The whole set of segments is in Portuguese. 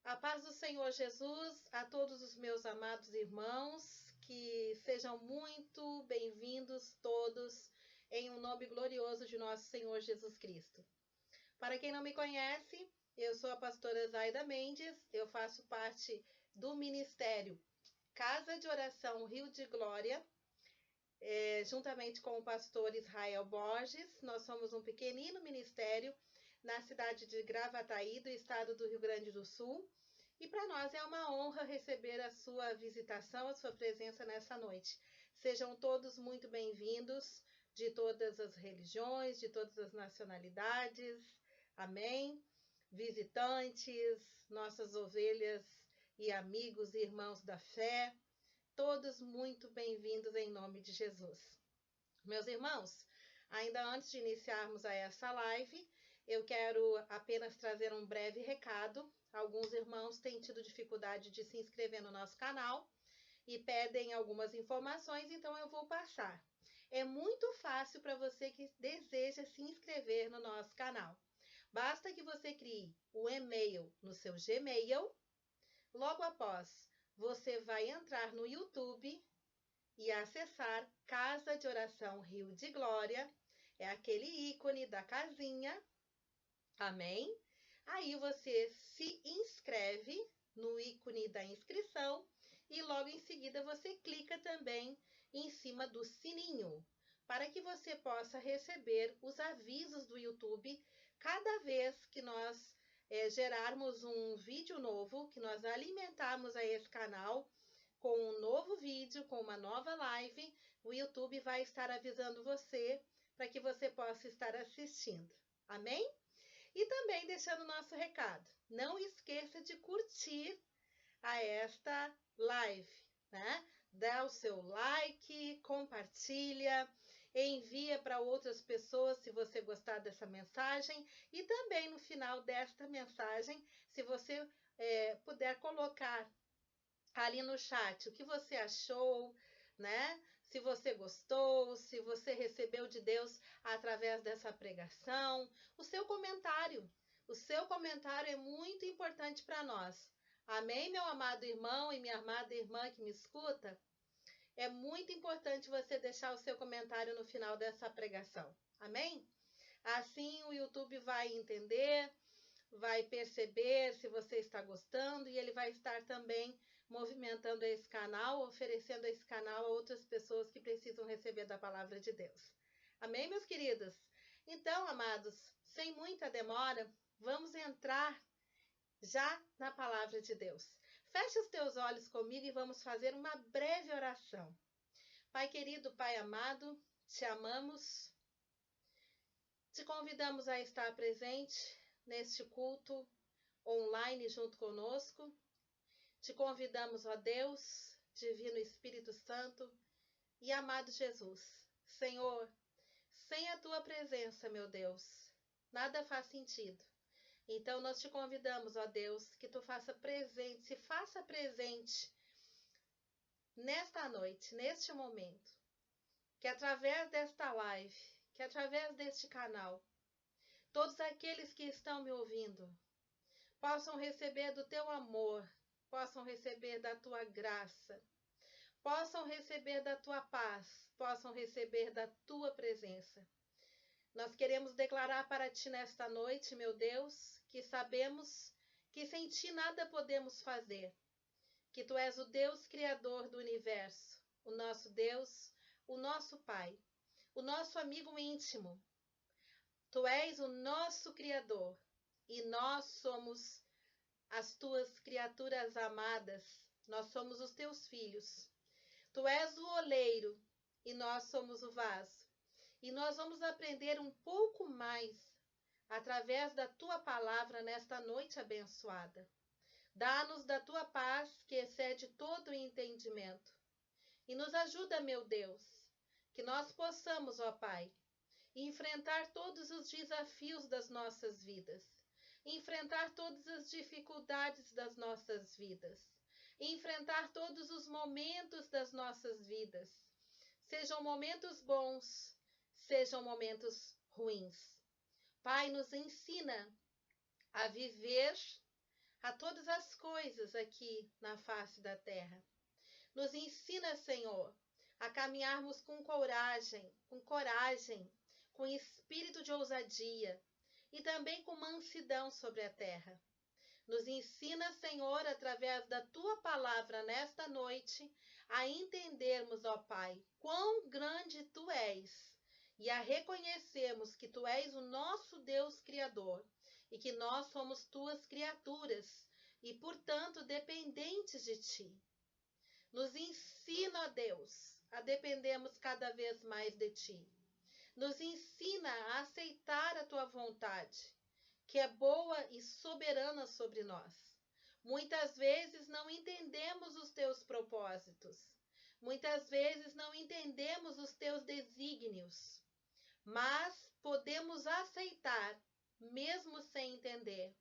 A paz do Senhor Jesus a todos os meus amados irmãos, que sejam muito bem-vindos todos em um nome glorioso de nosso Senhor Jesus Cristo. Para quem não me conhece, eu sou a pastora Zaida Mendes, eu faço parte do Ministério Casa de Oração Rio de Glória, juntamente com o pastor Israel Borges. Nós somos um pequenino ministério na cidade de Gravataí, do estado do Rio Grande do Sul. E para nós é uma honra receber a sua visitação, a sua presença nessa noite. Sejam todos muito bem-vindos, de todas as religiões, de todas as nacionalidades. Amém? Visitantes, nossas ovelhas e amigos e irmãos da fé, todos muito bem-vindos em nome de Jesus. Meus irmãos, ainda antes de iniciarmos essa live, eu quero apenas trazer um breve recado. Alguns irmãos têm tido dificuldade de se inscrever no nosso canal e pedem algumas informações, então eu vou passar. É muito fácil para você que deseja se inscrever no nosso canal. Basta que você crie o e-mail no seu Gmail. Logo após, você vai entrar no YouTube e acessar Casa de Oração Rio de Glória. É aquele ícone da casinha. Amém? Aí você se inscreve no ícone da inscrição e logo em seguida você clica também em cima do sininho, para que você possa receber os avisos do YouTube cada vez que nós gerarmos um vídeo novo, que nós alimentarmos a esse canal com um novo vídeo, com uma nova live. O YouTube vai estar avisando você para que você possa estar assistindo. Amém? E também deixando o nosso recado, não esqueça de curtir esta live, né? Dá o seu like, compartilha, envia para outras pessoas se você gostar dessa mensagem. E também no final desta mensagem, se você puder colocar ali no chat o que você achou, né? Se você gostou, se você recebeu de Deus através dessa pregação, o seu comentário. O seu comentário é muito importante para nós. Amém, meu amado irmão e minha amada irmã que me escuta? É muito importante você deixar o seu comentário no final dessa pregação. Amém? Assim o YouTube vai entender, vai perceber se você está gostando e ele vai estar também movimentando esse canal, oferecendo esse canal a outras pessoas que precisam receber da palavra de Deus. Amém, meus queridos? Então, amados, sem muita demora, vamos entrar já na palavra de Deus. Feche os teus olhos comigo e vamos fazer uma breve oração. Pai querido, Pai amado, te amamos, te convidamos a estar presente neste culto online junto conosco. Te convidamos, ó Deus, Divino Espírito Santo e amado Jesus. Senhor, sem a tua presença, meu Deus, nada faz sentido. Então nós te convidamos, ó Deus, que tu se faça presente nesta noite, neste momento, que através desta live, que através deste canal, todos aqueles que estão me ouvindo possam receber do teu amor, possam receber da tua graça, possam receber da tua paz, possam receber da tua presença. Nós queremos declarar para ti nesta noite, meu Deus, que sabemos que sem ti nada podemos fazer, que tu és o Deus Criador do universo, o nosso Deus, o nosso Pai, o nosso amigo íntimo. Tu és o nosso Criador e nós somos as tuas criaturas amadas, nós somos os teus filhos. Tu és o oleiro e nós somos o vaso. E nós vamos aprender um pouco mais através da tua palavra nesta noite abençoada. Dá-nos da tua paz que excede todo o entendimento. E nos ajuda, meu Deus, que nós possamos, ó Pai, enfrentar todos os desafios das nossas vidas. Enfrentar todas as dificuldades das nossas vidas. Enfrentar todos os momentos das nossas vidas. Sejam momentos bons, sejam momentos ruins. Pai, nos ensina a viver a todas as coisas aqui na face da terra. Nos ensina, Senhor, a caminharmos com coragem, com espírito de ousadia e também com mansidão sobre a terra. Nos ensina, Senhor, através da Tua palavra nesta noite, a entendermos, ó Pai, quão grande Tu és e a reconhecermos que Tu és o nosso Deus Criador e que nós somos Tuas criaturas e, portanto, dependentes de Ti. Nos ensina, ó Deus, a dependermos cada vez mais de Ti. Nos ensina a aceitar a Tua vontade, que é boa e soberana sobre nós. Muitas vezes não entendemos os Teus propósitos. Muitas vezes não entendemos os Teus desígnios. Mas podemos aceitar, mesmo sem entender.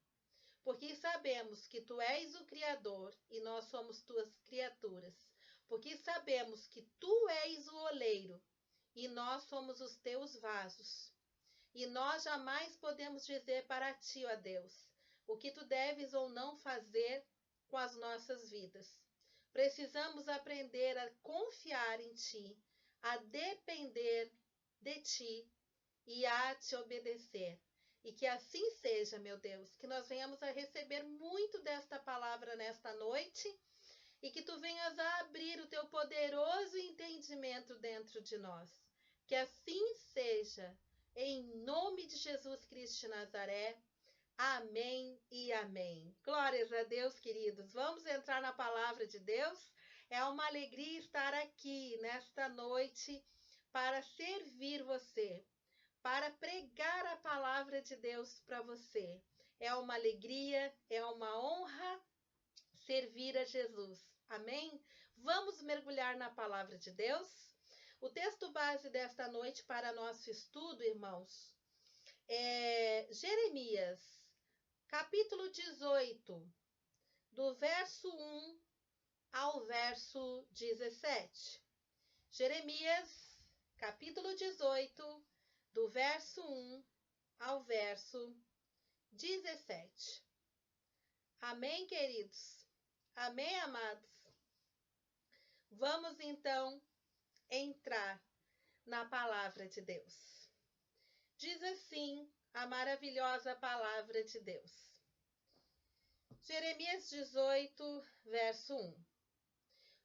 Porque sabemos que Tu és o Criador e nós somos Tuas criaturas. Porque sabemos que Tu és o oleiro e nós somos os Teus vasos. E nós jamais podemos dizer para Ti, ó Deus, o que Tu deves ou não fazer com as nossas vidas. Precisamos aprender a confiar em Ti, a depender de Ti e a Te obedecer. E que assim seja, meu Deus, que nós venhamos a receber muito desta palavra nesta noite e que Tu venhas a abrir o Teu poderoso entendimento dentro de nós. Que assim seja, em nome de Jesus Cristo de Nazaré. Amém e amém. Glórias a Deus, queridos. Vamos entrar na palavra de Deus. É uma alegria estar aqui nesta noite para servir você, para pregar a palavra de Deus para você. É uma alegria, é uma honra servir a Jesus. Amém? Vamos mergulhar na palavra de Deus? O texto base desta noite para nosso estudo, irmãos, é Jeremias, capítulo 18, do verso 1 ao verso 17. Jeremias, capítulo 18, do verso 1 ao verso 17. Amém, queridos? Amém, amados? Vamos, então, entrar na palavra de Deus. Diz assim a maravilhosa palavra de Deus. Jeremias 18, verso 1.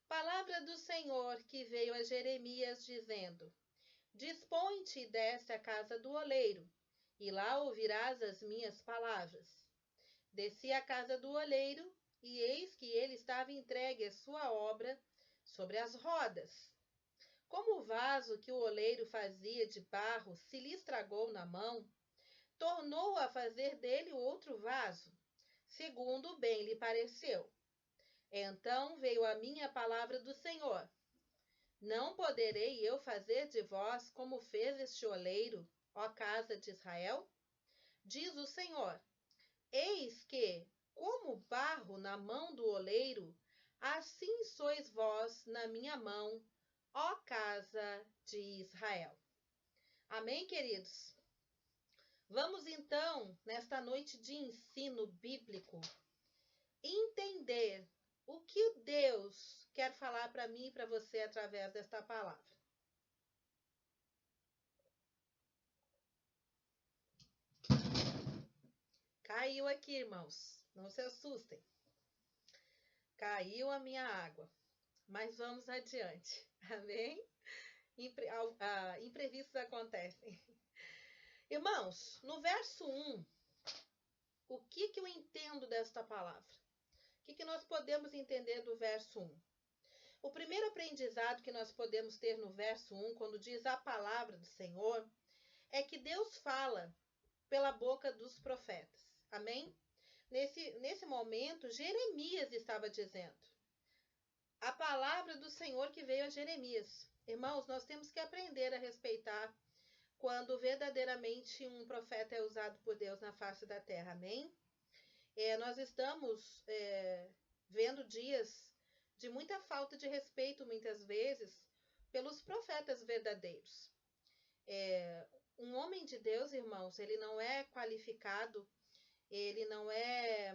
Palavra do Senhor que veio a Jeremias dizendo: Dispõe-te e desce à casa do oleiro, e lá ouvirás as minhas palavras. Desci à casa do oleiro, e eis que ele estava entregue à sua obra sobre as rodas. Como o vaso que o oleiro fazia de barro se lhe estragou na mão, tornou a fazer dele outro vaso, segundo bem lhe pareceu. Então veio a minha palavra do Senhor: Não poderei eu fazer de vós como fez este oleiro, ó casa de Israel? Diz o Senhor: Eis que, como barro na mão do oleiro, assim sois vós na minha mão, ó casa de Israel. Amém, queridos? Vamos então, nesta noite de ensino bíblico, entender o que Deus quer falar para mim e para você através desta palavra. Caiu aqui, irmãos, não se assustem. Caiu a minha água, mas vamos adiante, amém? Imprevistos acontecem. Irmãos, no verso 1, o que eu entendo desta palavra? O que nós podemos entender do verso 1? O primeiro aprendizado que nós podemos ter no verso 1, quando diz a palavra do Senhor, é que Deus fala pela boca dos profetas. Amém? Nesse momento, Jeremias estava dizendo a palavra do Senhor que veio a Jeremias. Irmãos, nós temos que aprender a respeitar quando verdadeiramente um profeta é usado por Deus na face da terra. Amém? Nós estamos vendo dias de muita falta de respeito, muitas vezes, pelos profetas verdadeiros. Um homem de Deus, irmãos, ele não é qualificado, ele não é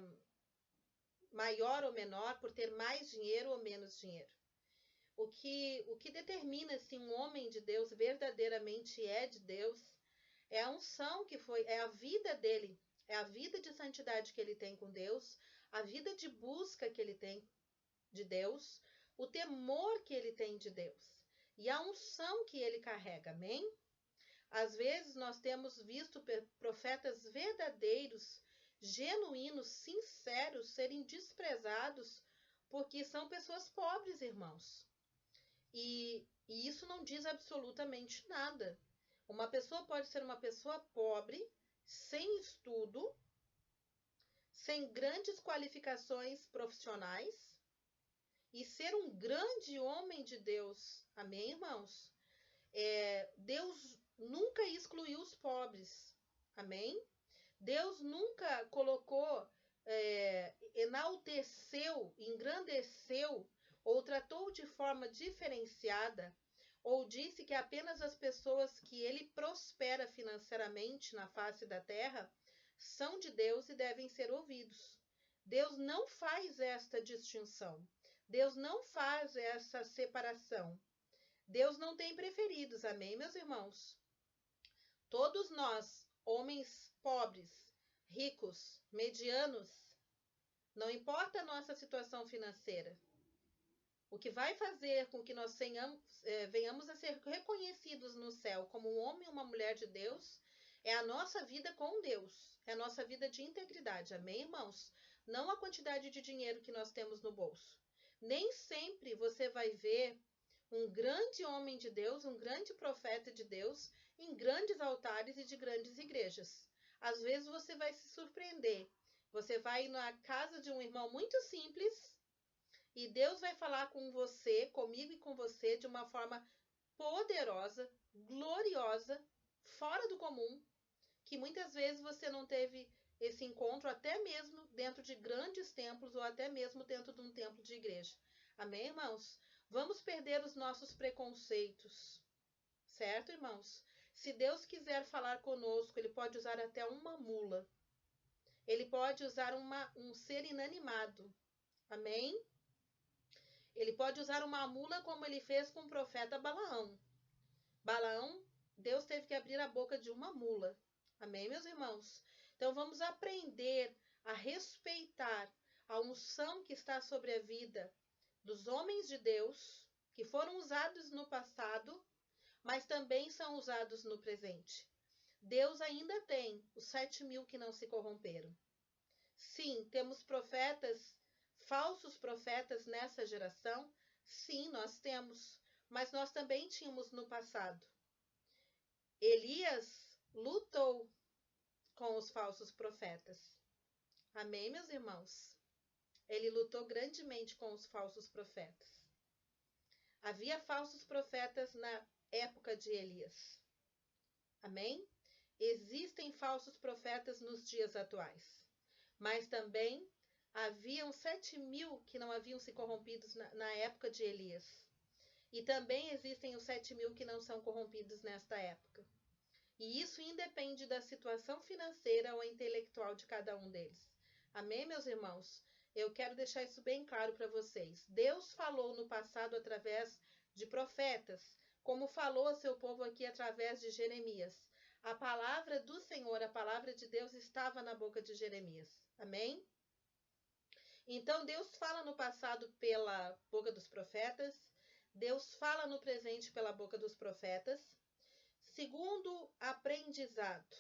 maior ou menor, por ter mais dinheiro ou menos dinheiro. O que determina se um homem de Deus verdadeiramente é de Deus é a unção que foi, é a vida dele, é a vida de santidade que ele tem com Deus, a vida de busca que ele tem de Deus, o temor que ele tem de Deus e a unção que ele carrega, amém? Às vezes nós temos visto profetas verdadeiros, genuínos, sinceros, serem desprezados porque são pessoas pobres, irmãos. E isso não diz absolutamente nada. Uma pessoa pode ser uma pessoa pobre, sem estudo, sem grandes qualificações profissionais e ser um grande homem de Deus. Amém, irmãos? Deus nunca excluiu os pobres. Amém? Deus nunca colocou, enalteceu, engrandeceu ou tratou de forma diferenciada ou disse que apenas as pessoas que ele prospera financeiramente na face da terra são de Deus e devem ser ouvidos. Deus não faz esta distinção. Deus não faz essa separação. Deus não tem preferidos, amém, meus irmãos? Todos nós, homens pobres, ricos, medianos, não importa a nossa situação financeira. O que vai fazer com que nós venhamos a ser reconhecidos no céu como um homem e uma mulher de Deus é a nossa vida com Deus, é a nossa vida de integridade, amém, irmãos? Não a quantidade de dinheiro que nós temos no bolso. Nem sempre você vai ver um grande homem de Deus, um grande profeta de Deus, em grandes altares e de grandes igrejas. Às vezes você vai se surpreender. Você vai na casa de um irmão muito simples e Deus vai falar com você, comigo e com você, de uma forma poderosa, gloriosa, fora do comum, que muitas vezes você não teve esse encontro até mesmo dentro de grandes templos ou até mesmo dentro de um templo de igreja. Amém, irmãos? Vamos perder os nossos preconceitos, certo, irmãos? Se Deus quiser falar conosco, Ele pode usar até uma mula. Ele pode usar um ser inanimado. Amém? Ele pode usar uma mula como Ele fez com o profeta Balaão. Balaão, Deus teve que abrir a boca de uma mula. Amém, meus irmãos? Então vamos aprender a respeitar a unção que está sobre a vida dos homens de Deus, que foram usados no passado, mas também são usados no presente. Deus ainda tem os 7.000 que não se corromperam. Sim, temos profetas, falsos profetas nessa geração. Sim, nós temos, mas nós também tínhamos no passado. Elias lutou com os falsos profetas. Amém, meus irmãos? Ele lutou grandemente com os falsos profetas. Havia falsos profetas na época de Elias. Amém? Existem falsos profetas nos dias atuais. Mas também haviam 7.000 que não haviam se corrompidos na época de Elias. E também existem os 7.000 que não são corrompidos nesta época. E isso independe da situação financeira ou intelectual de cada um deles. Amém, meus irmãos? Eu quero deixar isso bem claro para vocês. Deus falou no passado através de profetas, como falou a seu povo aqui através de Jeremias. A palavra do Senhor, a palavra de Deus estava na boca de Jeremias. Amém? Então, Deus fala no passado pela boca dos profetas. Deus fala no presente pela boca dos profetas. Segundo aprendizado.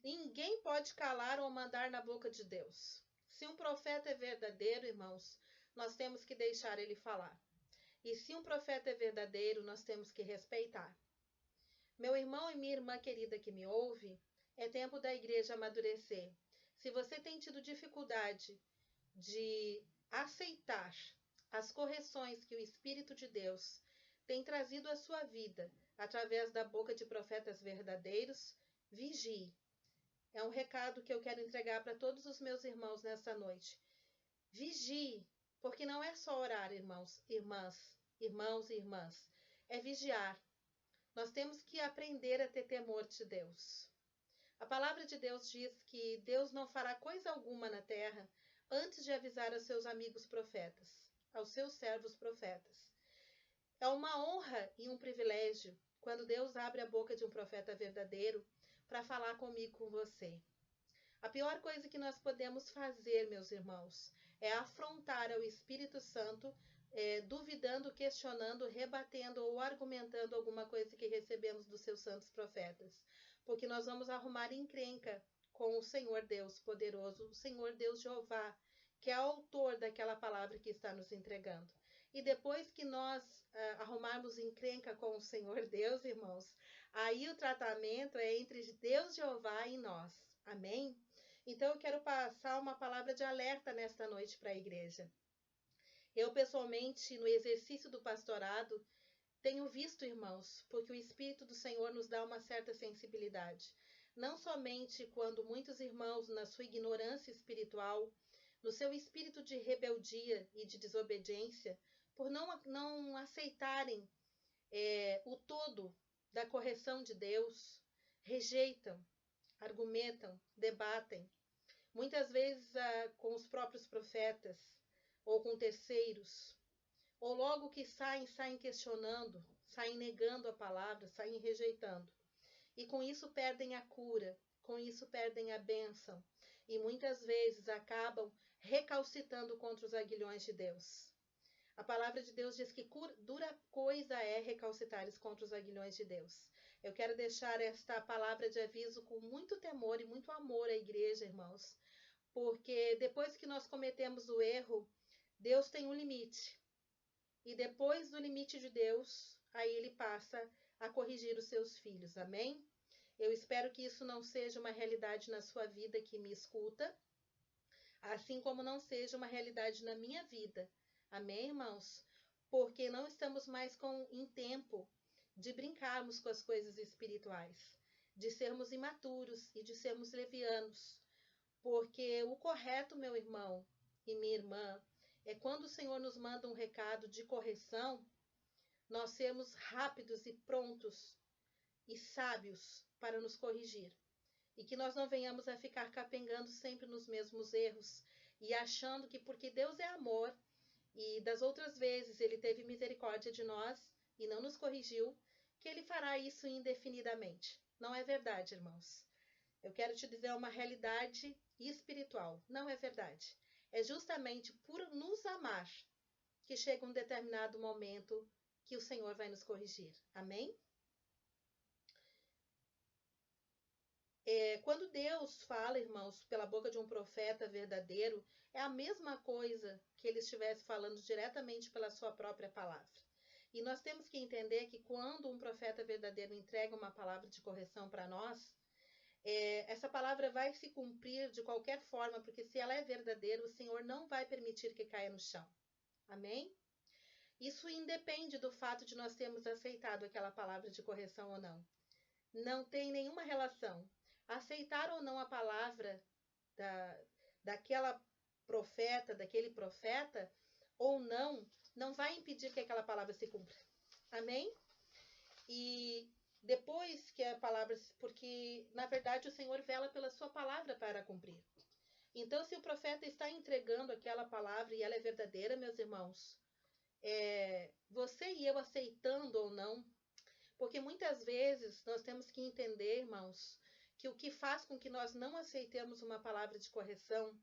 Ninguém pode calar ou mandar na boca de Deus. Se um profeta é verdadeiro, irmãos, nós temos que deixar ele falar. E se um profeta é verdadeiro, nós temos que respeitar. Meu irmão e minha irmã querida que me ouve, é tempo da igreja amadurecer. Se você tem tido dificuldade de aceitar as correções que o Espírito de Deus tem trazido à sua vida através da boca de profetas verdadeiros, vigie. É um recado que eu quero entregar para todos os meus irmãos nessa noite. Vigie, porque não é só orar, irmãos, irmãs, irmãos e irmãs. É vigiar. Nós temos que aprender a ter temor de Deus. A palavra de Deus diz que Deus não fará coisa alguma na terra antes de avisar aos seus amigos profetas, aos seus servos profetas. É uma honra e um privilégio quando Deus abre a boca de um profeta verdadeiro para falar comigo, com você. A pior coisa que nós podemos fazer, meus irmãos, é afrontar ao Espírito Santo, duvidando, questionando, rebatendo ou argumentando alguma coisa que recebemos dos seus santos profetas. Porque nós vamos arrumar encrenca com o Senhor Deus poderoso, o Senhor Deus Jeová, que é autor daquela palavra que está nos entregando. E depois que nós arrumarmos encrenca com o Senhor Deus, irmãos, aí o tratamento é entre Deus Jeová e nós. Amém? Então eu quero passar uma palavra de alerta nesta noite para a igreja. Eu, pessoalmente, no exercício do pastorado, tenho visto, irmãos, porque o Espírito do Senhor nos dá uma certa sensibilidade. Não somente quando muitos irmãos, na sua ignorância espiritual, no seu espírito de rebeldia e de desobediência, por não aceitarem o todo da correção de Deus, rejeitam, argumentam, debatem, muitas vezes com os próprios profetas ou com terceiros, ou logo que saem questionando, saem negando a palavra, saem rejeitando. E com isso perdem a cura, com isso perdem a bênção, e muitas vezes acabam recalcitando contra os aguilhões de Deus. A palavra de Deus diz que dura coisa é recalcitares contra os aguilhões de Deus. Eu quero deixar esta palavra de aviso com muito temor e muito amor à igreja, irmãos, porque depois que nós cometemos o erro, Deus tem um limite. E depois do limite de Deus, aí ele passa a corrigir os seus filhos. Amém? Eu espero que isso não seja uma realidade na sua vida que me escuta, assim como não seja uma realidade na minha vida. Amém, irmãos? Porque não estamos mais em tempo de brincarmos com as coisas espirituais, de sermos imaturos e de sermos levianos. Porque o correto, meu irmão e minha irmã, é quando o Senhor nos manda um recado de correção, nós sermos rápidos e prontos e sábios para nos corrigir. E que nós não venhamos a ficar capengando sempre nos mesmos erros e achando que porque Deus é amor e das outras vezes ele teve misericórdia de nós e não nos corrigiu, que ele fará isso indefinidamente. Não é verdade, irmãos. Eu quero te dizer uma realidade espiritual. Não é verdade. É justamente por nos amar que chega um determinado momento que o Senhor vai nos corrigir. Amém? Quando Deus fala, irmãos, pela boca de um profeta verdadeiro, é a mesma coisa que ele estivesse falando diretamente pela sua própria palavra. E nós temos que entender que quando um profeta verdadeiro entrega uma palavra de correção para nós, essa palavra vai se cumprir de qualquer forma, porque se ela é verdadeira, o Senhor não vai permitir que caia no chão. Amém? Isso independe do fato de nós termos aceitado aquela palavra de correção ou não. Não tem nenhuma relação. Aceitar ou não a palavra daquela profeta, daquele profeta, ou não vai impedir que aquela palavra se cumpra. Amém? E depois que a palavra, porque na verdade o Senhor vela pela sua palavra para cumprir. Então, se o profeta está entregando aquela palavra e ela é verdadeira, meus irmãos, você e eu aceitando ou não, porque muitas vezes nós temos que entender, irmãos, que o que faz com que nós não aceitemos uma palavra de correção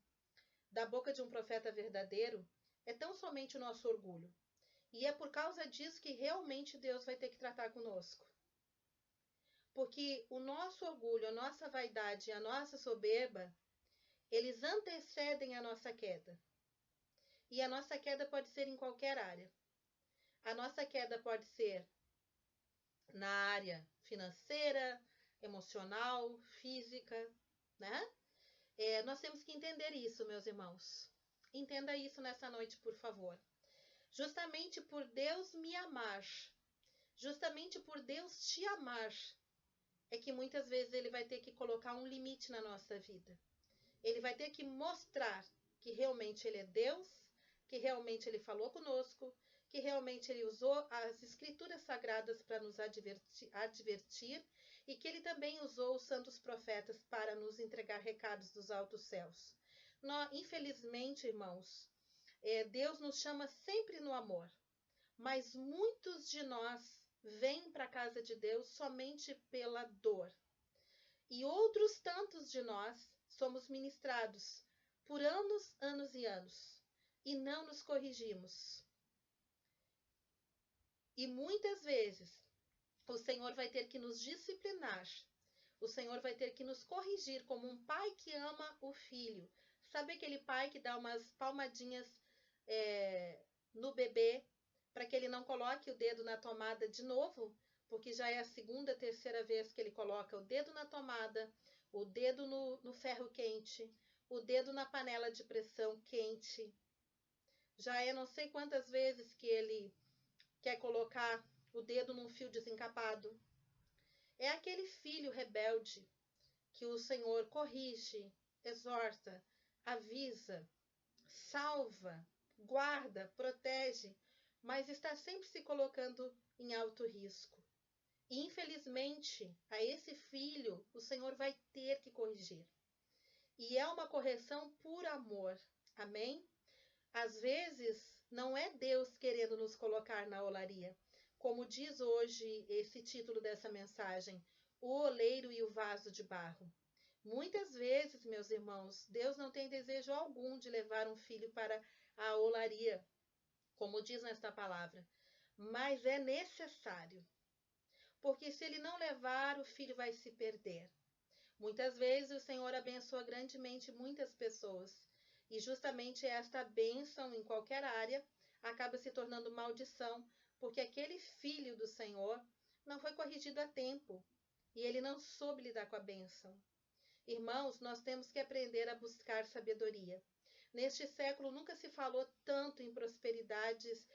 da boca de um profeta verdadeiro é tão somente o nosso orgulho. E é por causa disso que realmente Deus vai ter que tratar conosco. Porque o nosso orgulho, a nossa vaidade e a nossa soberba, eles antecedem a nossa queda. E a nossa queda pode ser em qualquer área. A nossa queda pode ser na área financeira, emocional, física, né? Nós temos que entender isso, meus irmãos. Entenda isso nessa noite, por favor. Justamente por Deus me amar, justamente por Deus te amar, é que muitas vezes ele vai ter que colocar um limite na nossa vida. Ele vai ter que mostrar que realmente ele é Deus, que realmente ele falou conosco, que realmente ele usou as escrituras sagradas para nos advertir e que ele também usou os santos profetas para nos entregar recados dos altos céus. Infelizmente, irmãos, Deus nos chama sempre no amor, mas muitos de nós vêm para a casa de Deus somente pela dor. E outros tantos de nós somos ministrados por anos, anos e anos, e não nos corrigimos. E muitas vezes o Senhor vai ter que nos disciplinar. O Senhor vai ter que nos corrigir como um pai que ama o filho. Sabe aquele pai que dá umas palmadinhas no bebê para que ele não coloque o dedo na tomada de novo? Porque já é a segunda, terceira vez que ele coloca o dedo na tomada, o dedo no ferro quente, o dedo na panela de pressão quente. Já é não sei quantas vezes que ele quer colocar o dedo num fio desencapado. É aquele filho rebelde que o Senhor corrige, exorta, avisa, salva, guarda, protege, mas está sempre se colocando em alto risco. E, infelizmente, a esse filho o Senhor vai ter que corrigir. E é uma correção por amor. Amém? Às vezes, não é Deus querendo nos colocar na olaria. Como diz hoje esse título dessa mensagem, o oleiro e o vaso de barro. Muitas vezes, meus irmãos, Deus não tem desejo algum de levar um filho para a olaria, como diz nesta palavra, mas é necessário, porque se ele não levar, o filho vai se perder. Muitas vezes o Senhor abençoa grandemente muitas pessoas, e justamente esta bênção em qualquer área acaba se tornando maldição, porque aquele filho do Senhor não foi corrigido a tempo, e ele não soube lidar com a bênção. Irmãos, nós temos que aprender a buscar sabedoria. Neste século nunca se falou tanto em prosperidades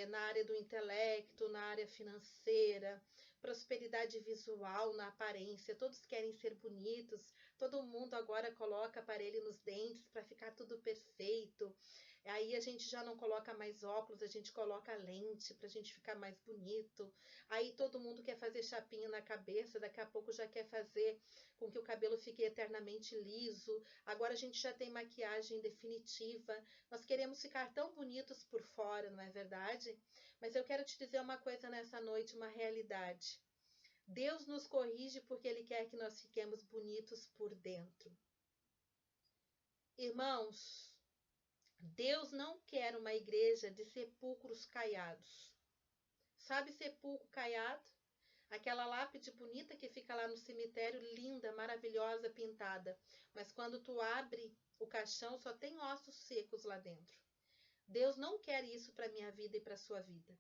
na área do intelecto, na área financeira, prosperidade visual, na aparência. Todos querem ser bonitos, todo mundo agora coloca aparelho nos dentes para ficar tudo perfeito. Aí a gente já não coloca mais óculos, a gente coloca lente para a gente ficar mais bonito. Aí todo mundo quer fazer chapinha na cabeça, daqui a pouco já quer fazer com que o cabelo fique eternamente liso. Agora a gente já tem maquiagem definitiva. Nós queremos ficar tão bonitos por fora, não é verdade? Mas eu quero te dizer uma coisa nessa noite, uma realidade. Deus nos corrige porque Ele quer que nós fiquemos bonitos por dentro. Irmãos, Deus não quer uma igreja de sepulcros caiados. Sabe sepulcro caiado? Aquela lápide bonita que fica lá no cemitério, linda, maravilhosa, pintada. Mas quando tu abre o caixão, só tem ossos secos lá dentro. Deus não quer isso para a minha vida e para a sua vida.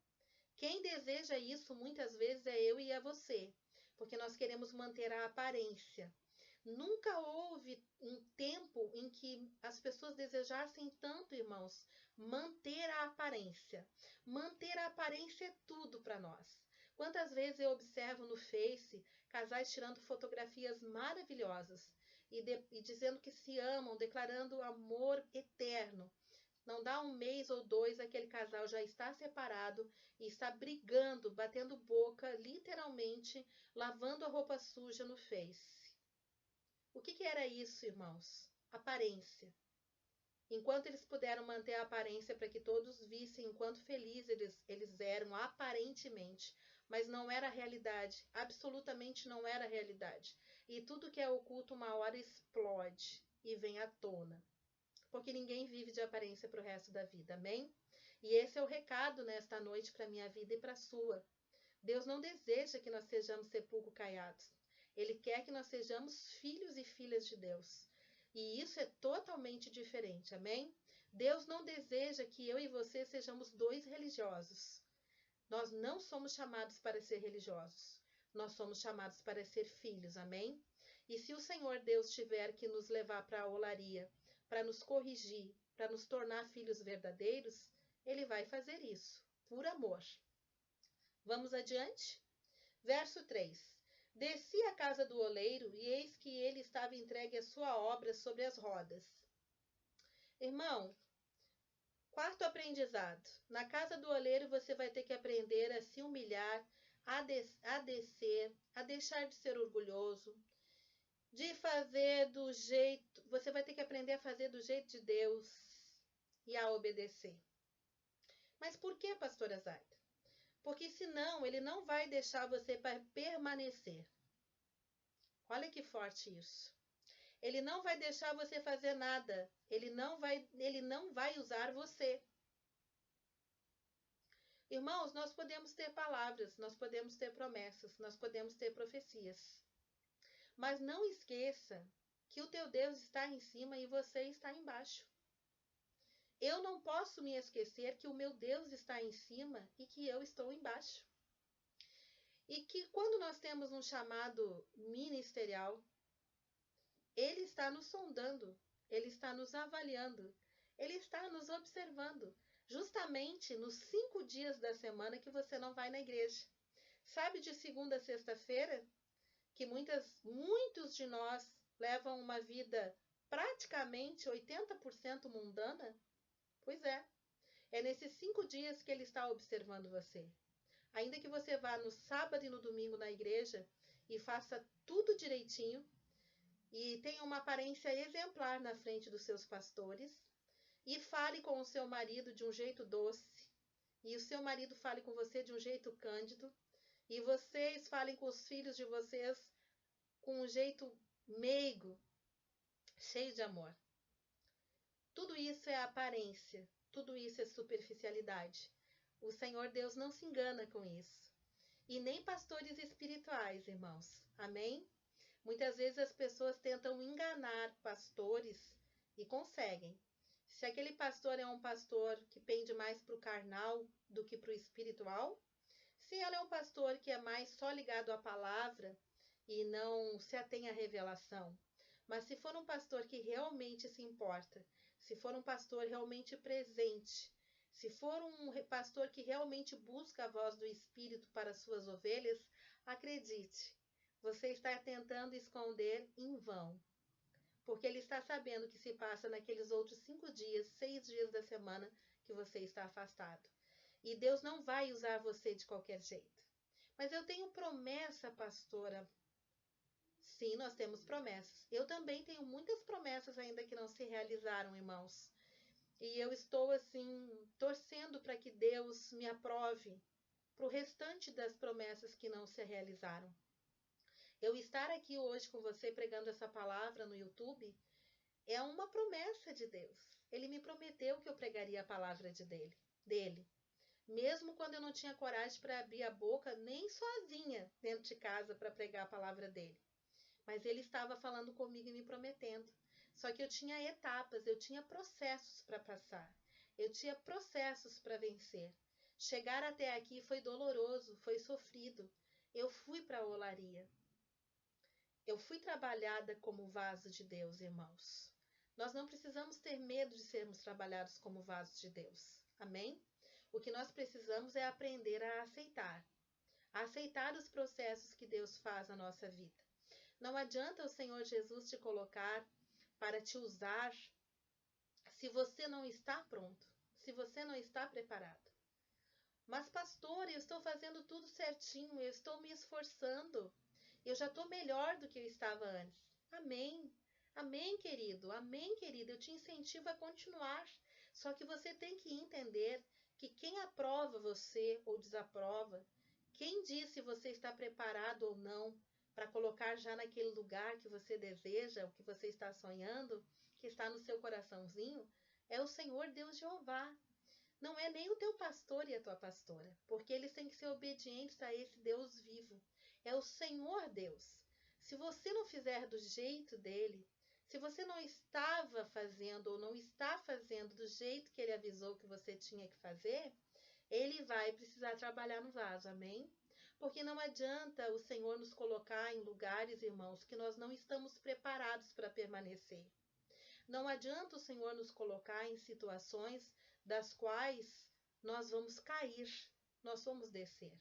Quem deseja isso muitas vezes é eu e é você, porque nós queremos manter a aparência. Nunca houve um tempo em que as pessoas desejassem tanto, irmãos, manter a aparência. Manter a aparência é tudo para nós. Quantas vezes eu observo no Face casais tirando fotografias maravilhosas e dizendo que se amam, declarando amor eterno. Não dá um mês ou dois, aquele casal já está separado e está brigando, batendo boca, literalmente, lavando a roupa suja no Face. O que era isso, irmãos? Aparência. Enquanto eles puderam manter a aparência para que todos vissem o quanto felizes eles eram aparentemente, mas não era a realidade, absolutamente não era a realidade. E tudo que é oculto uma hora explode e vem à tona. Porque ninguém vive de aparência para o resto da vida, amém? E esse é o recado nesta noite para a minha vida e para a sua. Deus não deseja que nós sejamos sepulcro caiados. Ele quer que nós sejamos filhos e filhas de Deus. E isso é totalmente diferente, amém? Deus não deseja que eu e você sejamos dois religiosos. Nós não somos chamados para ser religiosos. Nós somos chamados para ser filhos, amém? E se o Senhor Deus tiver que nos levar para a olaria, para nos corrigir, para nos tornar filhos verdadeiros, Ele vai fazer isso, por amor. Vamos adiante? Verso 3. Desci à casa do oleiro, e eis que ele estava entregue à sua obra sobre as rodas. Irmão, quarto aprendizado. Na casa do oleiro você vai ter que aprender a se humilhar, a descer, a deixar de ser orgulhoso, de fazer do jeito. Você vai ter que aprender a fazer do jeito de Deus e a obedecer. Mas por que, pastora Zaida? Porque senão ele não vai deixar você permanecer. Olha que forte isso. Ele não vai deixar você fazer nada. Ele não vai usar você. Irmãos, nós podemos ter palavras, nós podemos ter promessas, nós podemos ter profecias. Mas não esqueça que o teu Deus está em cima e você está embaixo. Eu não posso me esquecer que o meu Deus está em cima e que eu estou embaixo. E que quando nós temos um chamado ministerial, Ele está nos sondando, Ele está nos avaliando, Ele está nos observando, justamente nos 5 dias da semana que você não vai na igreja. Sabe, de segunda a sexta-feira, que muitos de nós levam uma vida praticamente 80% mundana? Pois é nesses 5 dias que Ele está observando você. Ainda que você vá no sábado e no domingo na igreja e faça tudo direitinho e tenha uma aparência exemplar na frente dos seus pastores e fale com o seu marido de um jeito doce e o seu marido fale com você de um jeito cândido e vocês falem com os filhos de vocês com um jeito meigo, cheio de amor. Tudo isso é aparência, tudo isso é superficialidade. O Senhor Deus não se engana com isso. E nem pastores espirituais, irmãos. Amém? Muitas vezes as pessoas tentam enganar pastores e conseguem. Se aquele pastor é um pastor que pende mais para o carnal do que para o espiritual, se ela é um pastor que é mais só ligado à palavra e não se atém à revelação, mas se for um pastor que realmente se importa, se for um pastor realmente presente, se for um pastor que realmente busca a voz do Espírito para suas ovelhas, acredite, você está tentando esconder em vão. Porque ele está sabendo o que se passa naqueles outros 5 dias, 6 dias da semana que você está afastado. E Deus não vai usar você de qualquer jeito. Mas eu tenho promessa, pastora. Sim, nós temos promessas. Eu também tenho muitas promessas ainda que não se realizaram, irmãos. E eu estou, assim, torcendo para que Deus me aprove para o restante das promessas que não se realizaram. Eu estar aqui hoje com você pregando essa palavra no YouTube é uma promessa de Deus. Ele me prometeu que eu pregaria a palavra dele. Mesmo quando eu não tinha coragem para abrir a boca, nem sozinha dentro de casa para pregar a palavra dele. Mas ele estava falando comigo e me prometendo. Só que eu tinha etapas, eu tinha processos para passar. Eu tinha processos para vencer. Chegar até aqui foi doloroso, foi sofrido. Eu fui para a olaria. Eu fui trabalhada como vaso de Deus, irmãos. Nós não precisamos ter medo de sermos trabalhados como vasos de Deus. Amém? O que nós precisamos é aprender a aceitar os processos que Deus faz na nossa vida. Não adianta o Senhor Jesus te colocar para te usar se você não está pronto, se você não está preparado. Mas, pastor, eu estou fazendo tudo certinho, eu estou me esforçando, eu já estou melhor do que eu estava antes. Amém. Amém, querido. Amém, querida. Eu te incentivo a continuar. Só que você tem que entender que quem aprova você ou desaprova, quem diz se você está preparado ou não para colocar já naquele lugar que você deseja, o que você está sonhando, que está no seu coraçãozinho, é o Senhor Deus Jeová. Não é nem o teu pastor e a tua pastora, porque eles têm que ser obedientes a esse Deus vivo. É o Senhor Deus. Se você não fizer do jeito dele, se você não estava fazendo ou não está fazendo do jeito que ele avisou que você tinha que fazer, ele vai precisar trabalhar no vaso, amém? Porque não adianta o Senhor nos colocar em lugares, irmãos, que nós não estamos preparados para permanecer. Não adianta o Senhor nos colocar em situações das quais nós vamos cair, nós vamos descer.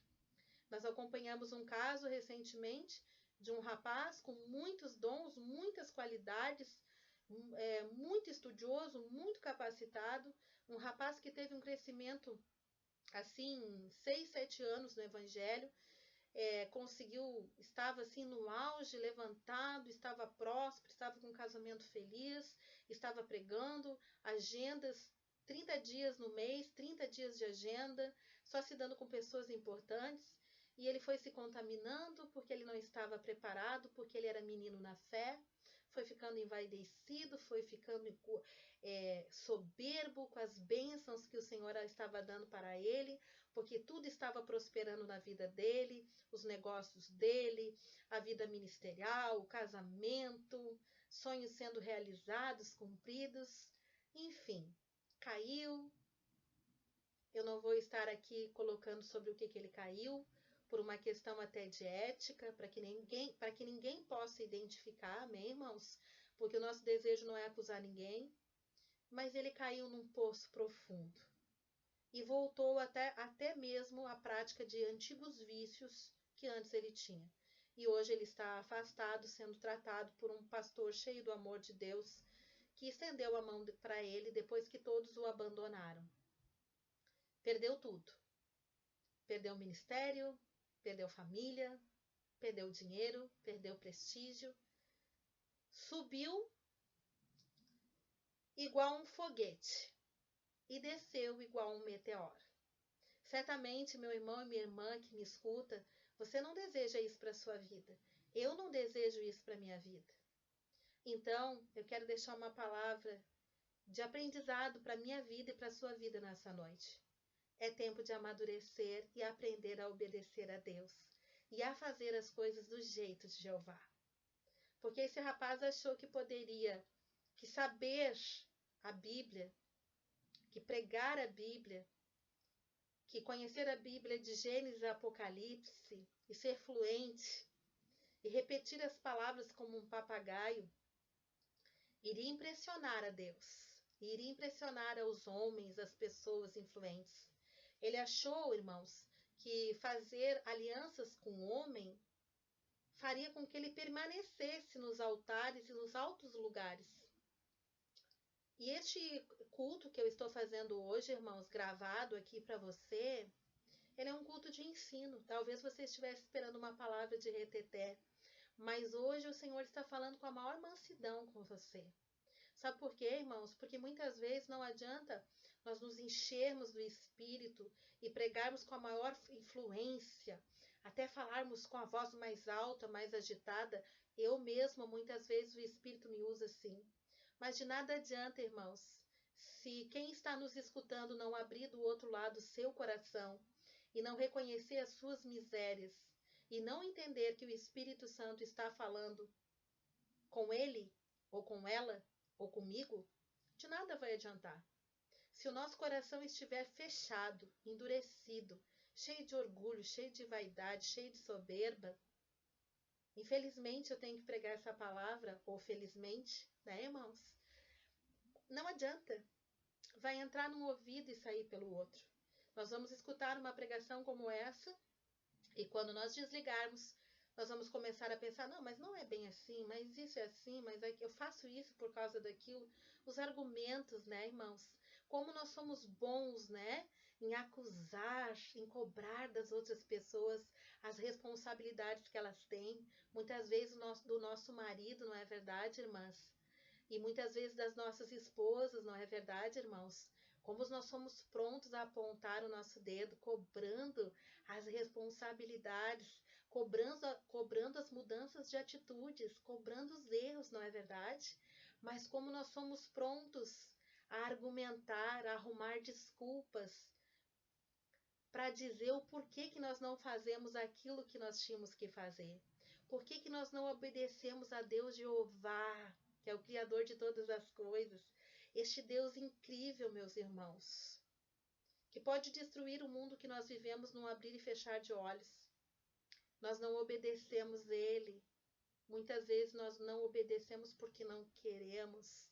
Nós acompanhamos um caso recentemente de um rapaz com muitos dons, muitas qualidades, muito estudioso, muito capacitado, um rapaz que teve um crescimento assim, 6, 7 anos no Evangelho, estava assim no auge, levantado, estava próspero, estava com um casamento feliz, estava pregando, agendas, 30 dias no mês, 30 dias de agenda, só se dando com pessoas importantes, e ele foi se contaminando porque ele não estava preparado, porque ele era menino na fé, foi ficando envaidecido, foi ficando soberbo com as bênçãos que o Senhor estava dando para ele, porque tudo estava prosperando na vida dele, os negócios dele, a vida ministerial, o casamento, sonhos sendo realizados, cumpridos, enfim, caiu. Eu não vou estar aqui colocando sobre o que ele caiu, por uma questão até de ética, para que ninguém possa identificar, amém, irmãos? Porque o nosso desejo não é acusar ninguém, mas ele caiu num poço profundo e voltou até mesmo à prática de antigos vícios que antes ele tinha. E hoje ele está afastado, sendo tratado por um pastor cheio do amor de Deus, que estendeu a mão para ele depois que todos o abandonaram. Perdeu tudo. Perdeu o ministério, perdeu família, perdeu dinheiro, perdeu prestígio. Subiu igual um foguete e desceu igual um meteoro. Certamente, meu irmão e minha irmã que me escuta, você não deseja isso para a sua vida. Eu não desejo isso para a minha vida. Então, eu quero deixar uma palavra de aprendizado para a minha vida e para a sua vida nessa noite. É tempo de amadurecer e aprender a obedecer a Deus e a fazer as coisas do jeito de Jeová. Porque esse rapaz achou que poderia, que saber a Bíblia, que pregar a Bíblia, que conhecer a Bíblia de Gênesis a Apocalipse e ser fluente e repetir as palavras como um papagaio, iria impressionar a Deus, iria impressionar aos homens, as pessoas influentes. Ele achou, irmãos, que fazer alianças com o homem faria com que ele permanecesse nos altares e nos altos lugares. E este culto que eu estou fazendo hoje, irmãos, gravado aqui para você, ele é um culto de ensino. Talvez você estivesse esperando uma palavra de reteté, mas hoje o Senhor está falando com a maior mansidão com você. Sabe por quê, irmãos? Porque muitas vezes não adianta nós nos enchermos do Espírito e pregarmos com a maior influência, até falarmos com a voz mais alta, mais agitada. Eu mesma, muitas vezes, o Espírito me usa assim. Mas de nada adianta, irmãos, se quem está nos escutando não abrir do outro lado o seu coração e não reconhecer as suas misérias e não entender que o Espírito Santo está falando com ele ou com ela, ou comigo, de nada vai adiantar. Se o nosso coração estiver fechado, endurecido, cheio de orgulho, cheio de vaidade, cheio de soberba, infelizmente eu tenho que pregar essa palavra, ou felizmente, né, irmãos? Não adianta. Vai entrar num ouvido e sair pelo outro. Nós vamos escutar uma pregação como essa, e quando nós desligarmos, nós vamos começar a pensar, não, mas não é bem assim, mas isso é assim, mas eu faço isso por causa daquilo. Os argumentos, né, irmãos? Como nós somos bons, né, em acusar, em cobrar das outras pessoas as responsabilidades que elas têm. Muitas vezes do nosso marido, não é verdade, irmãs? E muitas vezes das nossas esposas, não é verdade, irmãos? Como nós somos prontos a apontar o nosso dedo, cobrando as responsabilidades, cobrando as mudanças de atitudes, cobrando os erros, não é verdade? Mas como nós somos prontos a argumentar, a arrumar desculpas para dizer o porquê que nós não fazemos aquilo que nós tínhamos que fazer. Por que nós não obedecemos a Deus Jeová, que é o Criador de todas as coisas, este Deus incrível, meus irmãos, que pode destruir o mundo que nós vivemos num abrir e fechar de olhos. Nós não obedecemos Ele. Muitas vezes nós não obedecemos porque não queremos.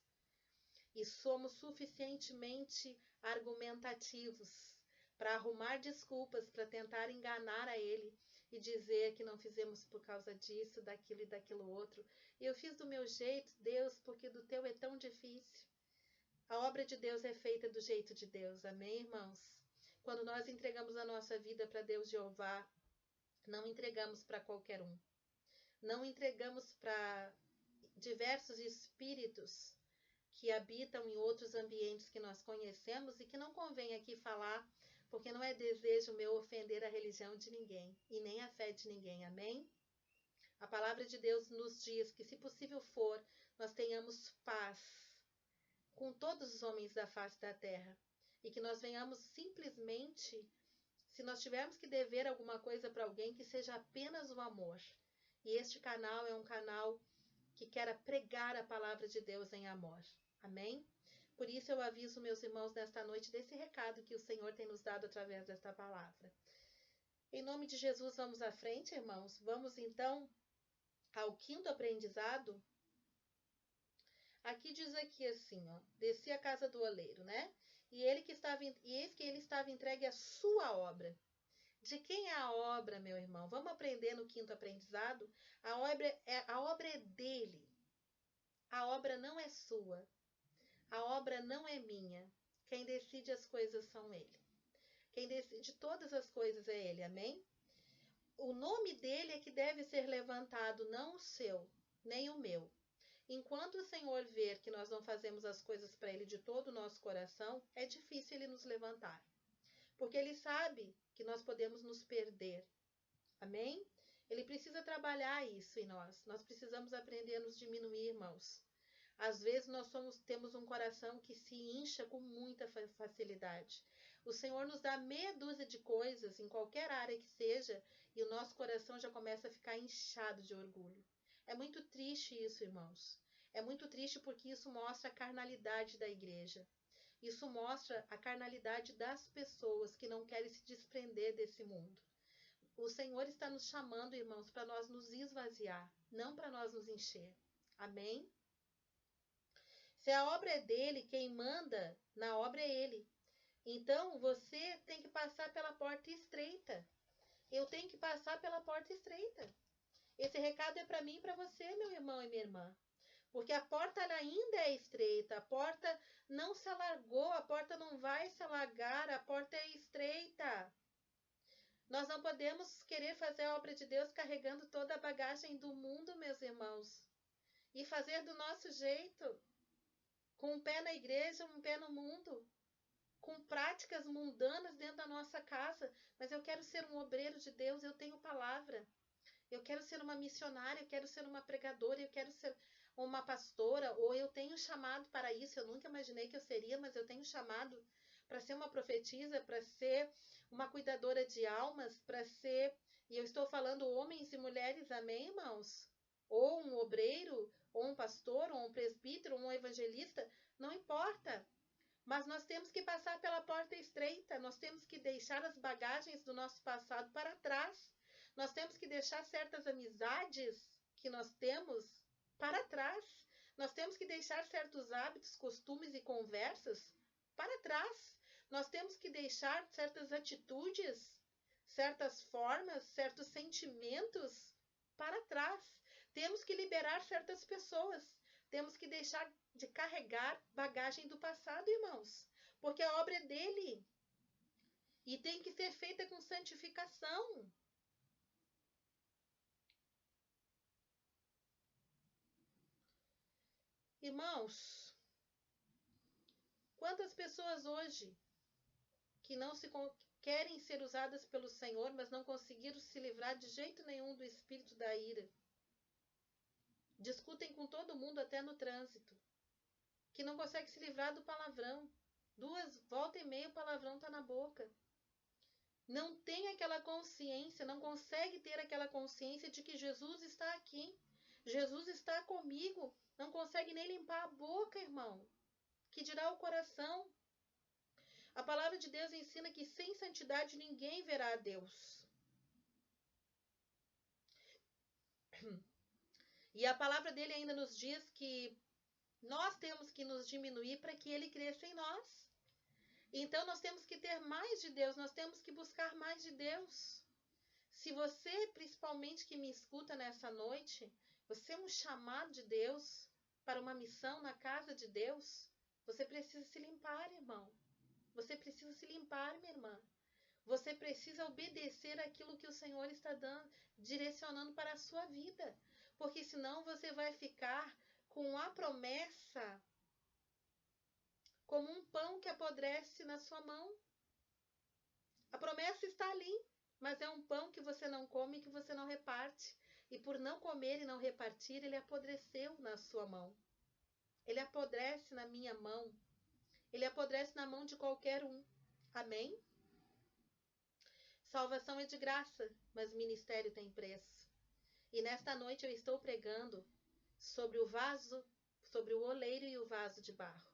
E somos suficientemente argumentativos para arrumar desculpas, para tentar enganar a Ele e dizer que não fizemos por causa disso, daquilo e daquilo outro. E eu fiz do meu jeito, Deus, porque do teu é tão difícil. A obra de Deus é feita do jeito de Deus, amém, irmãos? Quando nós entregamos a nossa vida para Deus Jeová, não entregamos para qualquer um. Não entregamos para diversos espíritos que habitam em outros ambientes que nós conhecemos e que não convém aqui falar, porque não é desejo meu ofender a religião de ninguém e nem a fé de ninguém, amém? A palavra de Deus nos diz que, se possível for, nós tenhamos paz com todos os homens da face da terra e que nós venhamos simplesmente, se nós tivermos que dever alguma coisa para alguém, que seja apenas o amor. E este canal é um canal que quer pregar a palavra de Deus em amor. Amém? Por isso eu aviso meus irmãos nesta noite desse recado que o Senhor tem nos dado através desta palavra. Em nome de Jesus, vamos à frente, irmãos. Vamos então ao quinto aprendizado. Aqui diz aqui assim, ó, desci a casa do oleiro, né? E eis que ele estava entregue à sua obra. De quem é a obra, meu irmão? Vamos aprender no quinto aprendizado? A obra é dele. A obra não é sua. A obra não é minha. Quem decide as coisas são ele. Quem decide todas as coisas é ele, amém? O nome dele é que deve ser levantado, não o seu, nem o meu. Enquanto o Senhor ver que nós não fazemos as coisas para ele de todo o nosso coração, é difícil ele nos levantar. Porque ele sabe que nós podemos nos perder. Amém? Ele precisa trabalhar isso em nós. Nós precisamos aprender a nos diminuir, irmãos. Às vezes nós temos um coração que se incha com muita facilidade. O Senhor nos dá meia dúzia de coisas, em qualquer área que seja, e o nosso coração já começa a ficar inchado de orgulho. É muito triste isso, irmãos. É muito triste porque isso mostra a carnalidade da igreja. Isso mostra a carnalidade das pessoas que não querem se desprender desse mundo. O Senhor está nos chamando, irmãos, para nós nos esvaziar, não para nós nos encher. Amém? Se a obra é dele, quem manda na obra é ele. Então, você tem que passar pela porta estreita. Eu tenho que passar pela porta estreita. Esse recado é para mim e para você, meu irmão e minha irmã. Porque a porta ela ainda é estreita, a porta não se alargou, a porta não vai se alargar, a porta é estreita. Nós não podemos querer fazer a obra de Deus carregando toda a bagagem do mundo, meus irmãos. E fazer do nosso jeito, com um pé na igreja, um pé no mundo, com práticas mundanas dentro da nossa casa. Mas eu quero ser um obreiro de Deus, eu tenho palavra. Eu quero ser uma missionária, eu quero ser uma pregadora, eu quero ser uma pastora, ou eu tenho chamado para isso. Eu nunca imaginei que eu seria, mas eu tenho chamado para ser uma profetisa, para ser uma cuidadora de almas, para ser, e eu estou falando homens e mulheres, amém, irmãos? Ou um obreiro, ou um pastor, ou um presbítero, ou um evangelista, não importa. Mas nós temos que passar pela porta estreita, nós temos que deixar as bagagens do nosso passado para trás. Nós temos que deixar certas amizades que nós temos para trás. Nós temos que deixar certos hábitos, costumes e conversas para trás. Nós temos que deixar certas atitudes, certas formas, certos sentimentos para trás. Temos que liberar certas pessoas. Temos que deixar de carregar bagagem do passado, irmãos. Porque a obra é dele. E tem que ser feita com santificação. Irmãos, quantas pessoas hoje que não se querem ser usadas pelo Senhor, mas não conseguiram se livrar de jeito nenhum do espírito da ira. Discutem com todo mundo até no trânsito. Que não consegue se livrar do palavrão. Volta e meia o palavrão está na boca. Não tem aquela consciência, não consegue ter aquela consciência de que Jesus está aqui. Jesus está comigo. Não consegue nem limpar a boca, irmão. Que dirá o coração? A palavra de Deus ensina que sem santidade ninguém verá a Deus. E a palavra dele ainda nos diz que nós temos que nos diminuir para que ele cresça em nós. Então nós temos que ter mais de Deus, nós temos que buscar mais de Deus. Se você, principalmente que me escuta nessa noite, você é um chamado de Deus para uma missão na casa de Deus, você precisa se limpar, irmão. Você precisa se limpar, minha irmã. Você precisa obedecer aquilo que o Senhor está direcionando para a sua vida. Porque senão você vai ficar com a promessa como um pão que apodrece na sua mão. A promessa está ali, mas é um pão que você não come e que você não reparte. E por não comer e não repartir, ele apodreceu na sua mão. Ele apodrece na minha mão. Ele apodrece na mão de qualquer um. Amém? Salvação é de graça, mas ministério tem preço. E nesta noite eu estou pregando sobre o vaso, sobre o oleiro e o vaso de barro.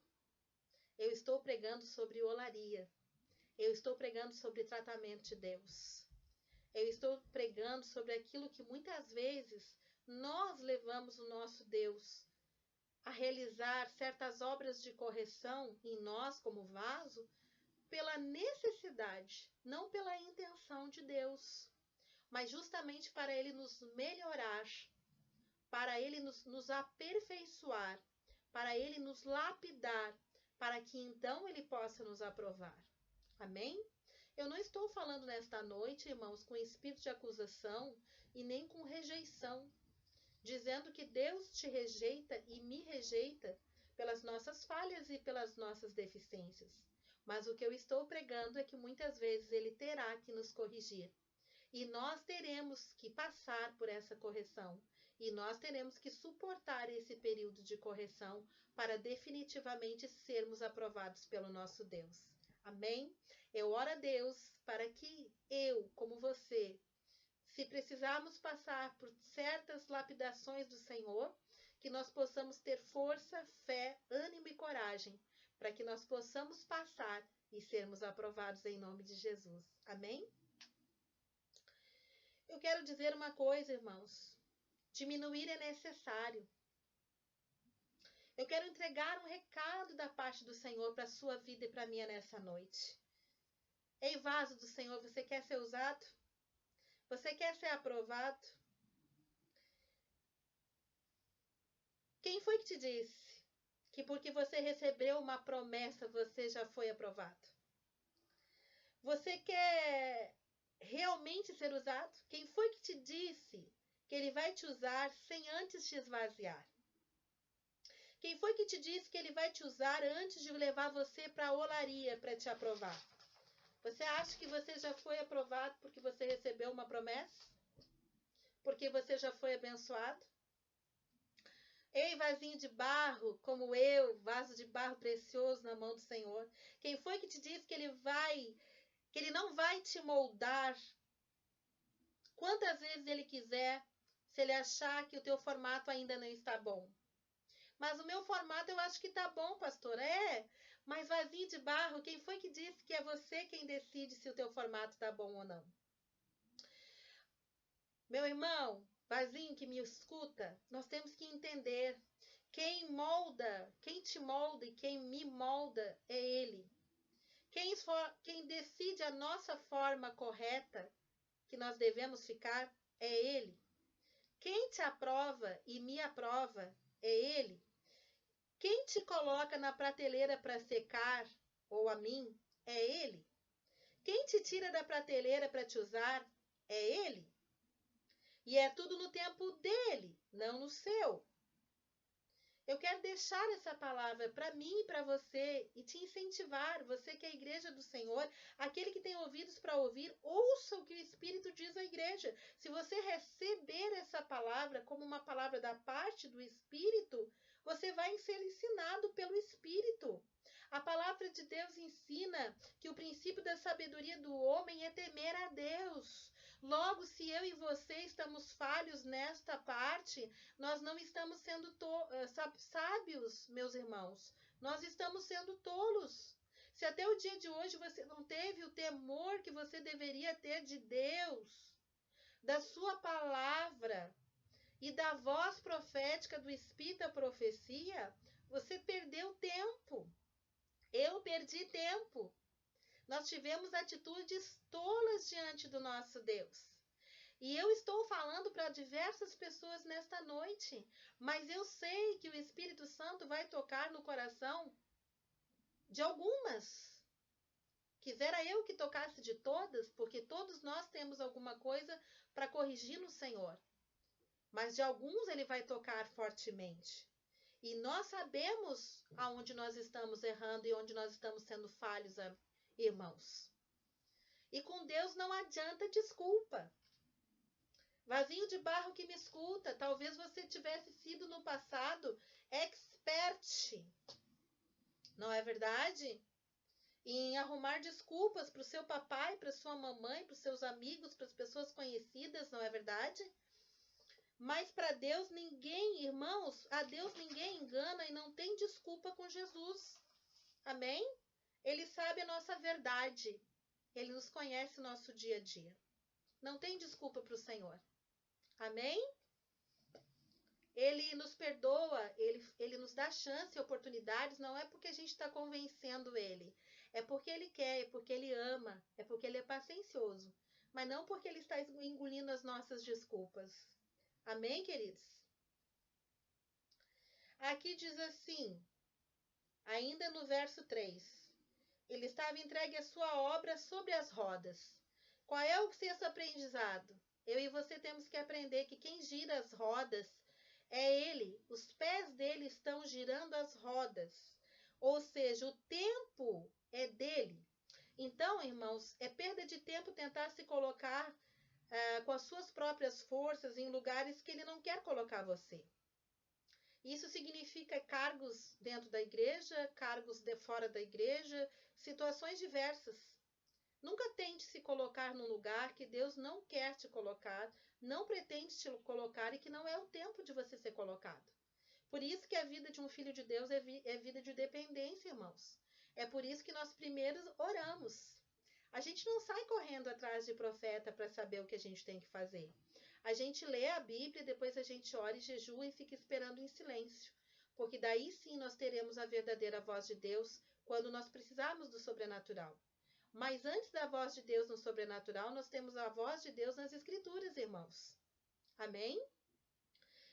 Eu estou pregando sobre olaria. Eu estou pregando sobre tratamento de Deus. Eu estou pregando sobre aquilo que muitas vezes nós levamos o nosso Deus a realizar certas obras de correção em nós como vaso pela necessidade, não pela intenção de Deus, mas justamente para Ele nos melhorar, para Ele nos aperfeiçoar, para Ele nos lapidar, para que então Ele possa nos aprovar. Amém? Eu não estou falando nesta noite, irmãos, com espírito de acusação e nem com rejeição, dizendo que Deus te rejeita e me rejeita pelas nossas falhas e pelas nossas deficiências. Mas o que eu estou pregando é que muitas vezes Ele terá que nos corrigir. E nós teremos que passar por essa correção. E nós teremos que suportar esse período de correção para definitivamente sermos aprovados pelo nosso Deus. Amém? Eu oro a Deus para que eu, como você, se precisarmos passar por certas lapidações do Senhor, que nós possamos ter força, fé, ânimo e coragem, para que nós possamos passar e sermos aprovados em nome de Jesus. Amém? Eu quero dizer uma coisa, irmãos. Diminuir é necessário. Eu quero entregar um recado da parte do Senhor para a sua vida e para a minha nessa noite. Ei, vaso do Senhor, você quer ser usado? Você quer ser aprovado? Quem foi que te disse que porque você recebeu uma promessa, você já foi aprovado? Você quer realmente ser usado? Quem foi que te disse que ele vai te usar sem antes te esvaziar? Quem foi que te disse que ele vai te usar antes de levar você para a olaria para te aprovar? Você acha que você já foi aprovado porque você recebeu uma promessa? Porque você já foi abençoado? Ei, vasinho de barro, como eu, vaso de barro precioso na mão do Senhor. Quem foi que te disse que ele não vai te moldar quantas vezes ele quiser, se ele achar que o teu formato ainda não está bom? Mas o meu formato eu acho que tá bom, pastor. Mas vasinho de barro, quem foi que disse que é você quem decide se o teu formato tá bom ou não? Meu irmão, vasinho que me escuta, nós temos que entender. Quem te molda e quem me molda é Ele. Quem decide a nossa forma correta que nós devemos ficar é Ele. Quem te aprova e me aprova é Ele. Quem te coloca na prateleira para secar, ou a mim, é Ele. Quem te tira da prateleira para te usar, é Ele. E é tudo no tempo dele, não no seu. Eu quero deixar essa palavra para mim e para você e te incentivar, você que é a igreja do Senhor, aquele que tem ouvidos para ouvir, ouça o que o Espírito diz à igreja. Se você receber essa palavra como uma palavra da parte do Espírito, você vai ser ensinado pelo Espírito. A palavra de Deus ensina que o princípio da sabedoria do homem é temer a Deus. Logo, se eu e você estamos falhos nesta parte, nós não estamos sendo sábios, meus irmãos. Nós estamos sendo tolos. Se até o dia de hoje você não teve o temor que você deveria ter de Deus, da sua palavra e da voz profética do Espírito da profecia, você perdeu tempo. Eu perdi tempo. Nós tivemos atitudes tolas diante do nosso Deus. E eu estou falando para diversas pessoas nesta noite, mas eu sei que o Espírito Santo vai tocar no coração de algumas. Quisera eu que tocasse de todas, porque todos nós temos alguma coisa para corrigir no Senhor. Mas de alguns ele vai tocar fortemente. E nós sabemos aonde nós estamos errando e onde nós estamos sendo falhos, irmãos. E com Deus não adianta desculpa. Vasinho de barro que me escuta, talvez você tivesse sido no passado expert, não é verdade? Em arrumar desculpas para o seu papai, para sua mamãe, para os seus amigos, para as pessoas conhecidas, não é verdade? Mas para Deus ninguém, irmãos, a Deus ninguém engana e não tem desculpa com Jesus. Amém? Ele sabe a nossa verdade. Ele nos conhece o nosso dia a dia. Não tem desculpa para o Senhor. Amém? Ele nos perdoa, ele nos dá chance e oportunidades, não é porque a gente está convencendo ele. É porque ele quer, é porque ele ama, é porque ele é paciencioso. Mas não porque ele está engolindo as nossas desculpas. Amém, queridos? Aqui diz assim, ainda no verso 3. Ele estava entregue a sua obra sobre as rodas. Qual é o sexto aprendizado? Eu e você temos que aprender que quem gira as rodas é ele. Os pés dele estão girando as rodas. Ou seja, o tempo é dele. Então, irmãos, é perda de tempo tentar se colocar com as suas próprias forças em lugares que ele não quer colocar você. Isso significa cargos dentro da igreja, cargos de fora da igreja, situações diversas. Nunca tente se colocar num lugar que Deus não quer te colocar, não pretende te colocar e que não é o tempo de você ser colocado. Por isso que a vida de um filho de Deus é vida de dependência, irmãos. É por isso que nós primeiro oramos. A gente não sai correndo atrás de profeta para saber o que a gente tem que fazer. A gente lê a Bíblia e depois a gente ora e jejua e fica esperando em silêncio. Porque daí sim nós teremos a verdadeira voz de Deus quando nós precisarmos do sobrenatural. Mas antes da voz de Deus no sobrenatural, nós temos a voz de Deus nas Escrituras, irmãos. Amém?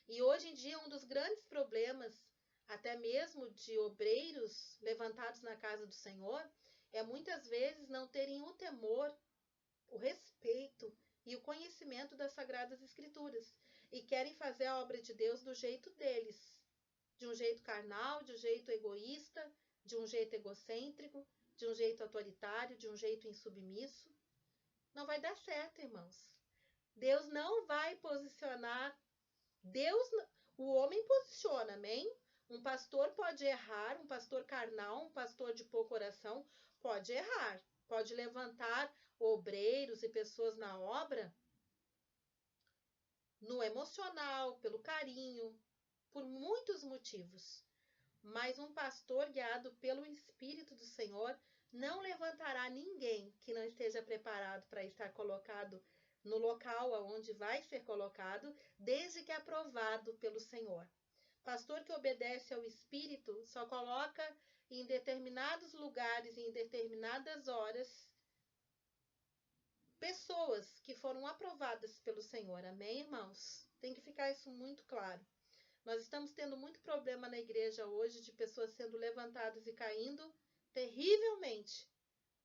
E hoje em dia, um dos grandes problemas, até mesmo de obreiros levantados na casa do Senhor, é muitas vezes não terem o temor, o respeito e o conhecimento das Sagradas Escrituras. E querem fazer a obra de Deus do jeito deles. De um jeito carnal, de um jeito egoísta, de um jeito egocêntrico, de um jeito autoritário, de um jeito insubmisso. Não vai dar certo, irmãos. Deus não vai posicionar. O homem posiciona, amém? Um pastor pode errar, um pastor carnal, um pastor de pouco coração pode errar. Pode levantar obreiros e pessoas na obra no emocional, pelo carinho, por muitos motivos. Mas um pastor guiado pelo Espírito do Senhor não levantará ninguém que não esteja preparado para estar colocado no local onde vai ser colocado, desde que aprovado pelo Senhor. Pastor que obedece ao Espírito só coloca em determinados lugares e em determinadas horas pessoas que foram aprovadas pelo Senhor. Amém, irmãos? Tem que ficar isso muito claro. Nós estamos tendo muito problema na igreja hoje de pessoas sendo levantadas e caindo terrivelmente,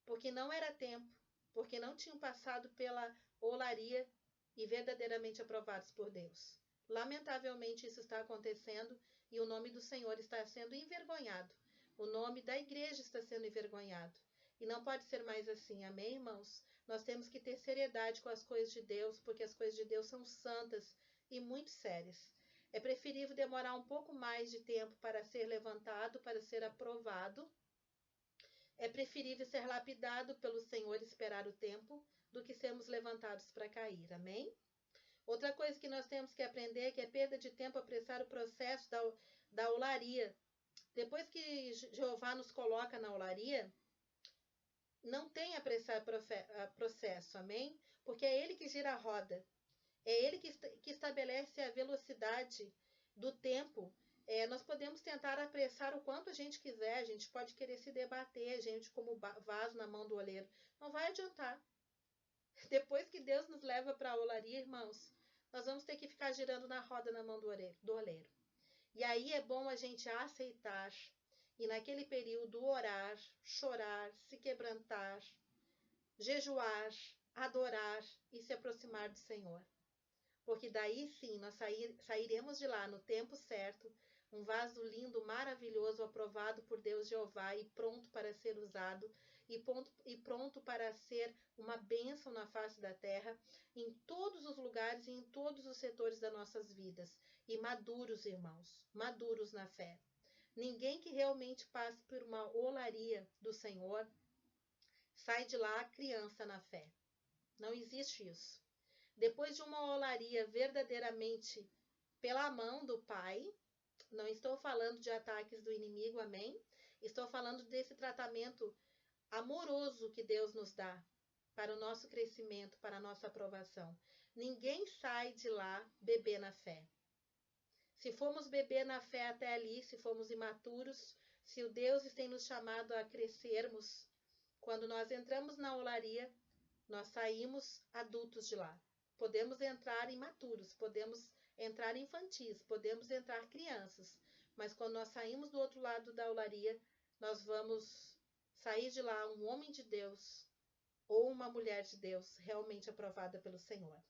porque não era tempo, porque não tinham passado pela olaria e verdadeiramente aprovados por Deus. Lamentavelmente isso está acontecendo e o nome do Senhor está sendo envergonhado. O nome da igreja está sendo envergonhado. E não pode ser mais assim, amém, irmãos? Nós temos que ter seriedade com as coisas de Deus, porque as coisas de Deus são santas e muito sérias. É preferível demorar um pouco mais de tempo para ser levantado, para ser aprovado. É preferível ser lapidado pelo Senhor e esperar o tempo, do que sermos levantados para cair. Amém? Outra coisa que nós temos que aprender é que é perda de tempo apressar o processo da olaria. Depois que Jeová nos coloca na olaria, não tem apressar processo, amém? Porque é Ele que gira a roda. É Ele que estabelece a velocidade do tempo. Nós podemos tentar apressar o quanto a gente quiser, a gente pode querer se debater, a gente como vaso na mão do oleiro. Não vai adiantar. Depois que Deus nos leva para a olaria, irmãos, nós vamos ter que ficar girando na roda na mão do oleiro. E aí é bom a gente aceitar e naquele período orar, chorar, se quebrantar, jejuar, adorar e se aproximar do Senhor. Porque daí sim nós sairemos de lá no tempo certo, um vaso lindo, maravilhoso, aprovado por Deus Jeová e pronto para ser usado e pronto para ser uma bênção na face da terra, em todos os lugares e em todos os setores das nossas vidas. E maduros, irmãos, maduros na fé. Ninguém que realmente passe por uma olaria do Senhor sai de lá criança na fé. Não existe isso. Depois de uma olaria verdadeiramente pela mão do Pai, não estou falando de ataques do inimigo, amém? Estou falando desse tratamento amoroso que Deus nos dá para o nosso crescimento, para a nossa aprovação. Ninguém sai de lá bebê na fé. Se formos bebê na fé até ali, se formos imaturos, se o Deus tem nos chamado a crescermos, quando nós entramos na olaria, nós saímos adultos de lá. Podemos entrar imaturos, podemos entrar infantis, podemos entrar crianças, mas quando nós saímos do outro lado da olaria, nós vamos sair de lá um homem de Deus ou uma mulher de Deus realmente aprovada pelo Senhor.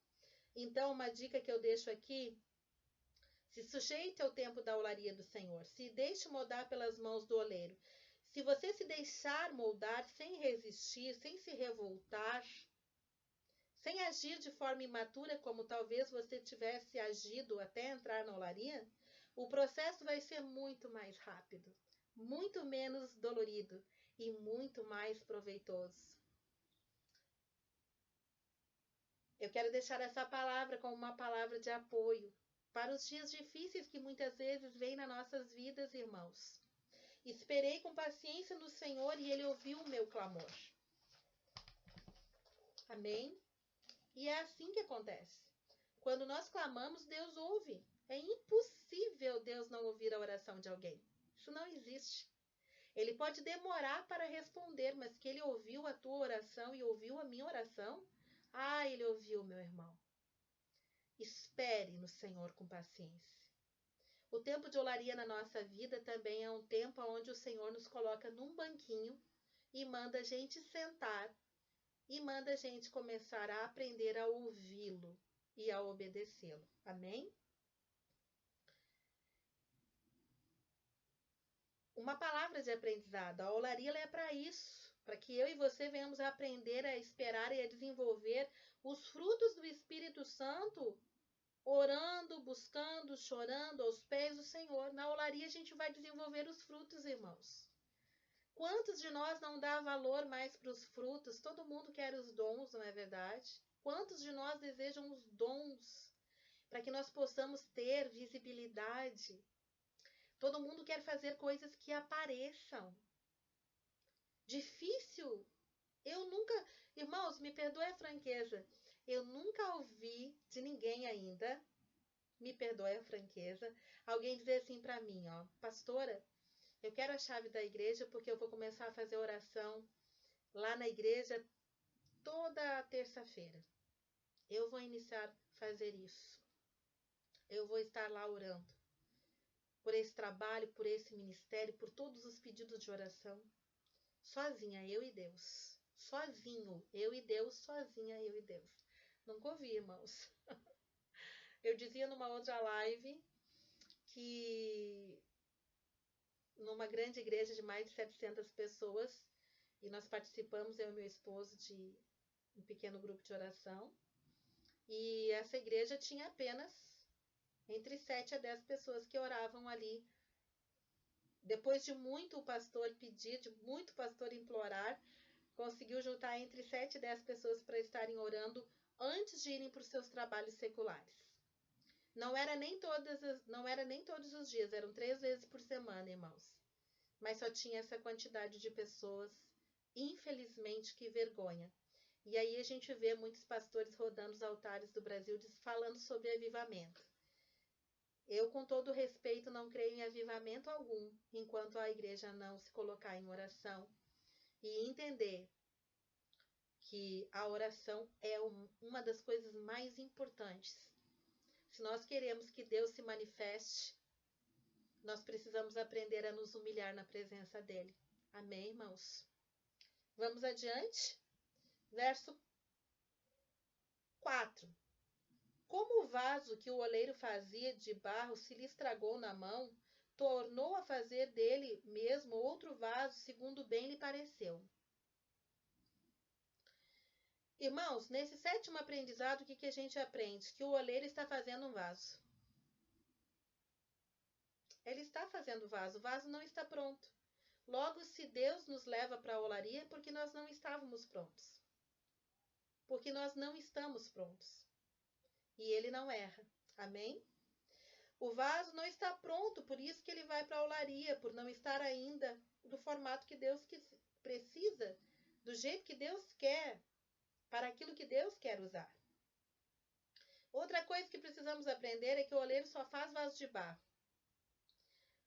Então, uma dica que eu deixo aqui: se sujeite ao tempo da olaria do Senhor, se deixe moldar pelas mãos do oleiro. Se você se deixar moldar sem resistir, sem se revoltar, sem agir de forma imatura, como talvez você tivesse agido até entrar na olaria, o processo vai ser muito mais rápido, muito menos dolorido e muito mais proveitoso. Eu quero deixar essa palavra como uma palavra de apoio para os dias difíceis que muitas vezes vêm nas nossas vidas, irmãos. Esperei com paciência no Senhor e Ele ouviu o meu clamor. Amém? E é assim que acontece. Quando nós clamamos, Deus ouve. É impossível Deus não ouvir a oração de alguém. Isso não existe. Ele pode demorar para responder, mas que Ele ouviu a tua oração e ouviu a minha oração, Ele ouviu, meu irmão. Espere no Senhor com paciência. O tempo de olaria na nossa vida também é um tempo onde o Senhor nos coloca num banquinho e manda a gente sentar e manda a gente começar a aprender a ouvi-lo e a obedecê-lo. Amém? Uma palavra de aprendizado. A olaria é para isso, para que eu e você venhamos a aprender a esperar e a desenvolver os frutos do Espírito Santo, orando, buscando, chorando aos pés do Senhor. Na olaria a gente vai desenvolver os frutos, irmãos. Quantos de nós não dá valor mais para os frutos? Todo mundo quer os dons, não é verdade? Quantos de nós desejam os dons para que nós possamos ter visibilidade? Todo mundo quer fazer coisas que apareçam. Difícil. Eu nunca, irmãos, me perdoe a franqueza, eu nunca ouvi de ninguém ainda, me perdoe a franqueza, alguém dizer assim para mim, pastora, eu quero a chave da igreja porque eu vou começar a fazer oração lá na igreja toda terça-feira. Eu vou iniciar a fazer isso. Eu vou estar lá orando por esse trabalho, por esse ministério, por todos os pedidos de oração. Sozinha, eu e Deus. Sozinho, eu e Deus, sozinha, eu e Deus. Nunca ouvi, irmãos. Eu dizia numa outra live que numa grande igreja de mais de 700 pessoas, e nós participamos, eu e meu esposo, de um pequeno grupo de oração, e essa igreja tinha apenas entre 7 a 10 pessoas que oravam ali. Depois de muito o pastor pedir, de muito o pastor implorar, conseguiu juntar entre 7 e 10 pessoas para estarem orando antes de irem para os seus trabalhos seculares. Não era nem todos os dias, eram 3 vezes por semana, irmãos. Mas só tinha essa quantidade de pessoas, infelizmente, que vergonha. E aí a gente vê muitos pastores rodando os altares do Brasil falando sobre avivamento. Eu, com todo respeito, não creio em avivamento algum, enquanto a igreja não se colocar em oração e entender que a oração é uma das coisas mais importantes. Se nós queremos que Deus se manifeste, Nós precisamos aprender a nos humilhar na presença dele. Amém, irmãos? Vamos adiante. Verso 4. Como o vaso que o oleiro fazia de barro se lhe estragou na mão, tornou a fazer dele mesmo outro vaso, segundo bem lhe pareceu. Irmãos, nesse sétimo aprendizado, o que a gente aprende? Que o oleiro está fazendo um vaso. Ele está fazendo o vaso não está pronto. Logo, se Deus nos leva para a olaria, é porque nós não estávamos prontos. Porque nós não estamos prontos. E ele não erra. Amém? O vaso não está pronto, por isso que ele vai para a olaria, por não estar ainda do formato que Deus precisa, do jeito que Deus quer, para aquilo que Deus quer usar. Outra coisa que precisamos aprender é que o oleiro só faz vaso de barro.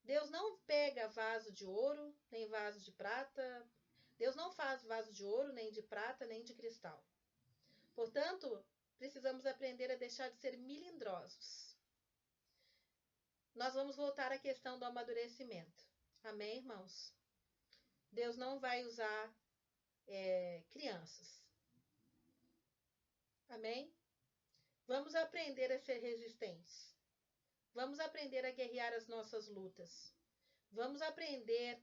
Deus não pega vaso de ouro, nem vaso de prata. Deus não faz vaso de ouro, nem de prata, nem de cristal. Portanto, precisamos aprender a deixar de ser melindrosos. Nós vamos voltar à questão do amadurecimento. Amém, irmãos? Deus não vai usar crianças. Amém? Vamos aprender a ser resistentes. Vamos aprender a guerrear as nossas lutas. Vamos aprender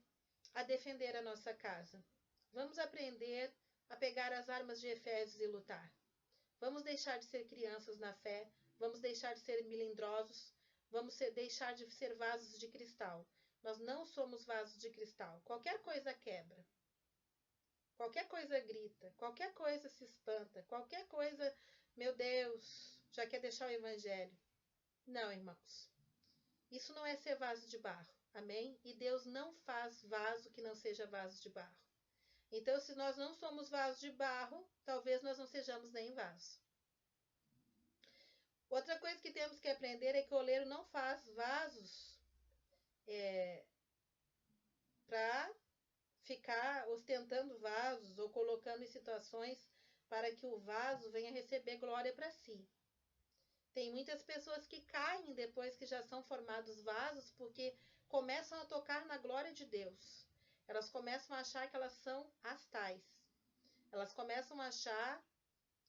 a defender a nossa casa. Vamos aprender a pegar as armas de Efésios e lutar. Vamos deixar de ser crianças na fé. Vamos deixar de ser melindrosos. Vamos deixar de ser vasos de cristal. Nós não somos vasos de cristal. Qualquer coisa quebra. Qualquer coisa grita. Qualquer coisa se espanta. Qualquer coisa, meu Deus, já quer deixar o evangelho. Não, irmãos. Isso não é ser vaso de barro. Amém? E Deus não faz vaso que não seja vaso de barro. Então, se nós não somos vaso de barro, talvez nós não sejamos nem vaso. Outra coisa que temos que aprender é que o oleiro não faz vasos para ficar ostentando vasos ou colocando em situações para que o vaso venha receber glória para si. Tem muitas pessoas que caem depois que já são formados vasos porque começam a tocar na glória de Deus. Elas começam a achar que elas são as tais. Elas começam a achar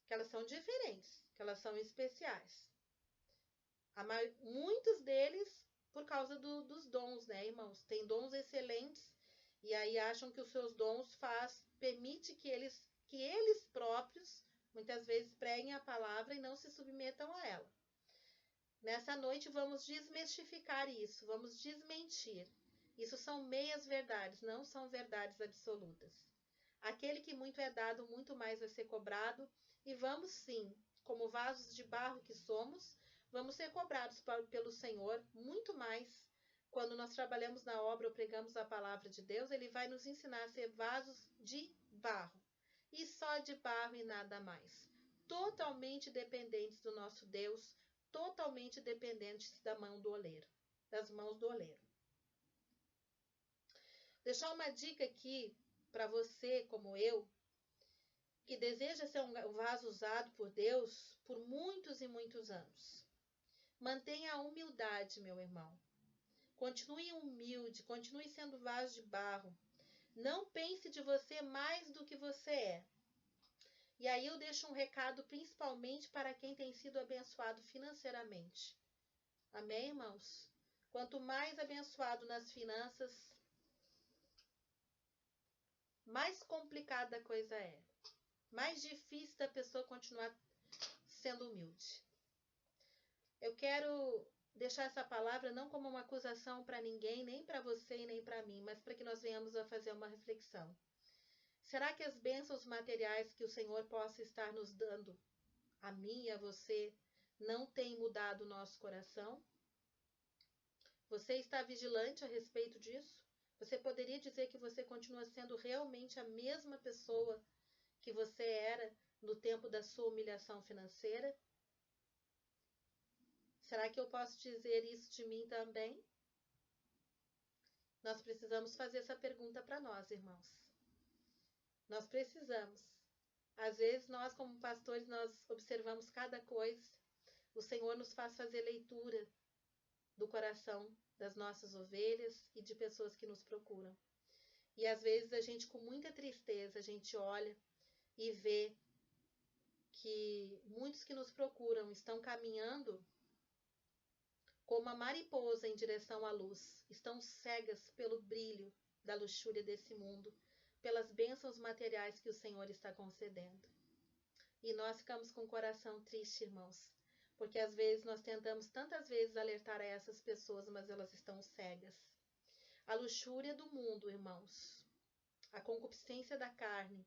que elas são diferentes, que elas são especiais. Muitos deles por causa dos dons, né, irmãos? Tem dons excelentes e aí acham que os seus dons permite que eles próprios muitas vezes preguem a palavra e não se submetam a ela. Nessa noite vamos desmistificar isso, vamos desmentir. Isso são meias verdades, não são verdades absolutas. Aquele que muito é dado, muito mais vai ser cobrado. E vamos sim, como vasos de barro que somos, vamos ser cobrados pelo Senhor muito mais. Quando nós trabalhamos na obra ou pregamos a palavra de Deus, Ele vai nos ensinar a ser vasos de barro. E só de barro e nada mais. Totalmente dependentes do nosso Deus, totalmente dependentes das mãos do oleiro. Deixar uma dica aqui para você, como eu, que deseja ser um vaso usado por Deus por muitos e muitos anos. Mantenha a humildade, meu irmão. Continue humilde, continue sendo vaso de barro. Não pense de você mais do que você é. E aí eu deixo um recado principalmente para quem tem sido abençoado financeiramente. Amém, irmãos? Quanto mais abençoado nas finanças, mais complicada a coisa é. Mais difícil da pessoa continuar sendo humilde. Eu quero deixar essa palavra não como uma acusação para ninguém, nem para você e nem para mim, mas para que nós venhamos a fazer uma reflexão. Será que as bênçãos materiais que o Senhor possa estar nos dando, a mim e a você, não têm mudado o nosso coração? Você está vigilante a respeito disso? Você poderia dizer que você continua sendo realmente a mesma pessoa que você era no tempo da sua humilhação financeira? Será que eu posso dizer isso de mim também? Nós precisamos fazer essa pergunta para nós, irmãos. Nós precisamos. Às vezes nós, como pastores, nós observamos cada coisa. O Senhor nos faz fazer leitura do coração das nossas ovelhas e de pessoas que nos procuram. E às vezes a gente, com muita tristeza, a gente olha e vê que muitos que nos procuram estão caminhando como a mariposa em direção à luz, estão cegas pelo brilho da luxúria desse mundo, pelas bênçãos materiais que o Senhor está concedendo. E nós ficamos com o coração triste, irmãos, porque às vezes nós tentamos tantas vezes alertar a essas pessoas, mas elas estão cegas. A luxúria do mundo, irmãos, a concupiscência da carne,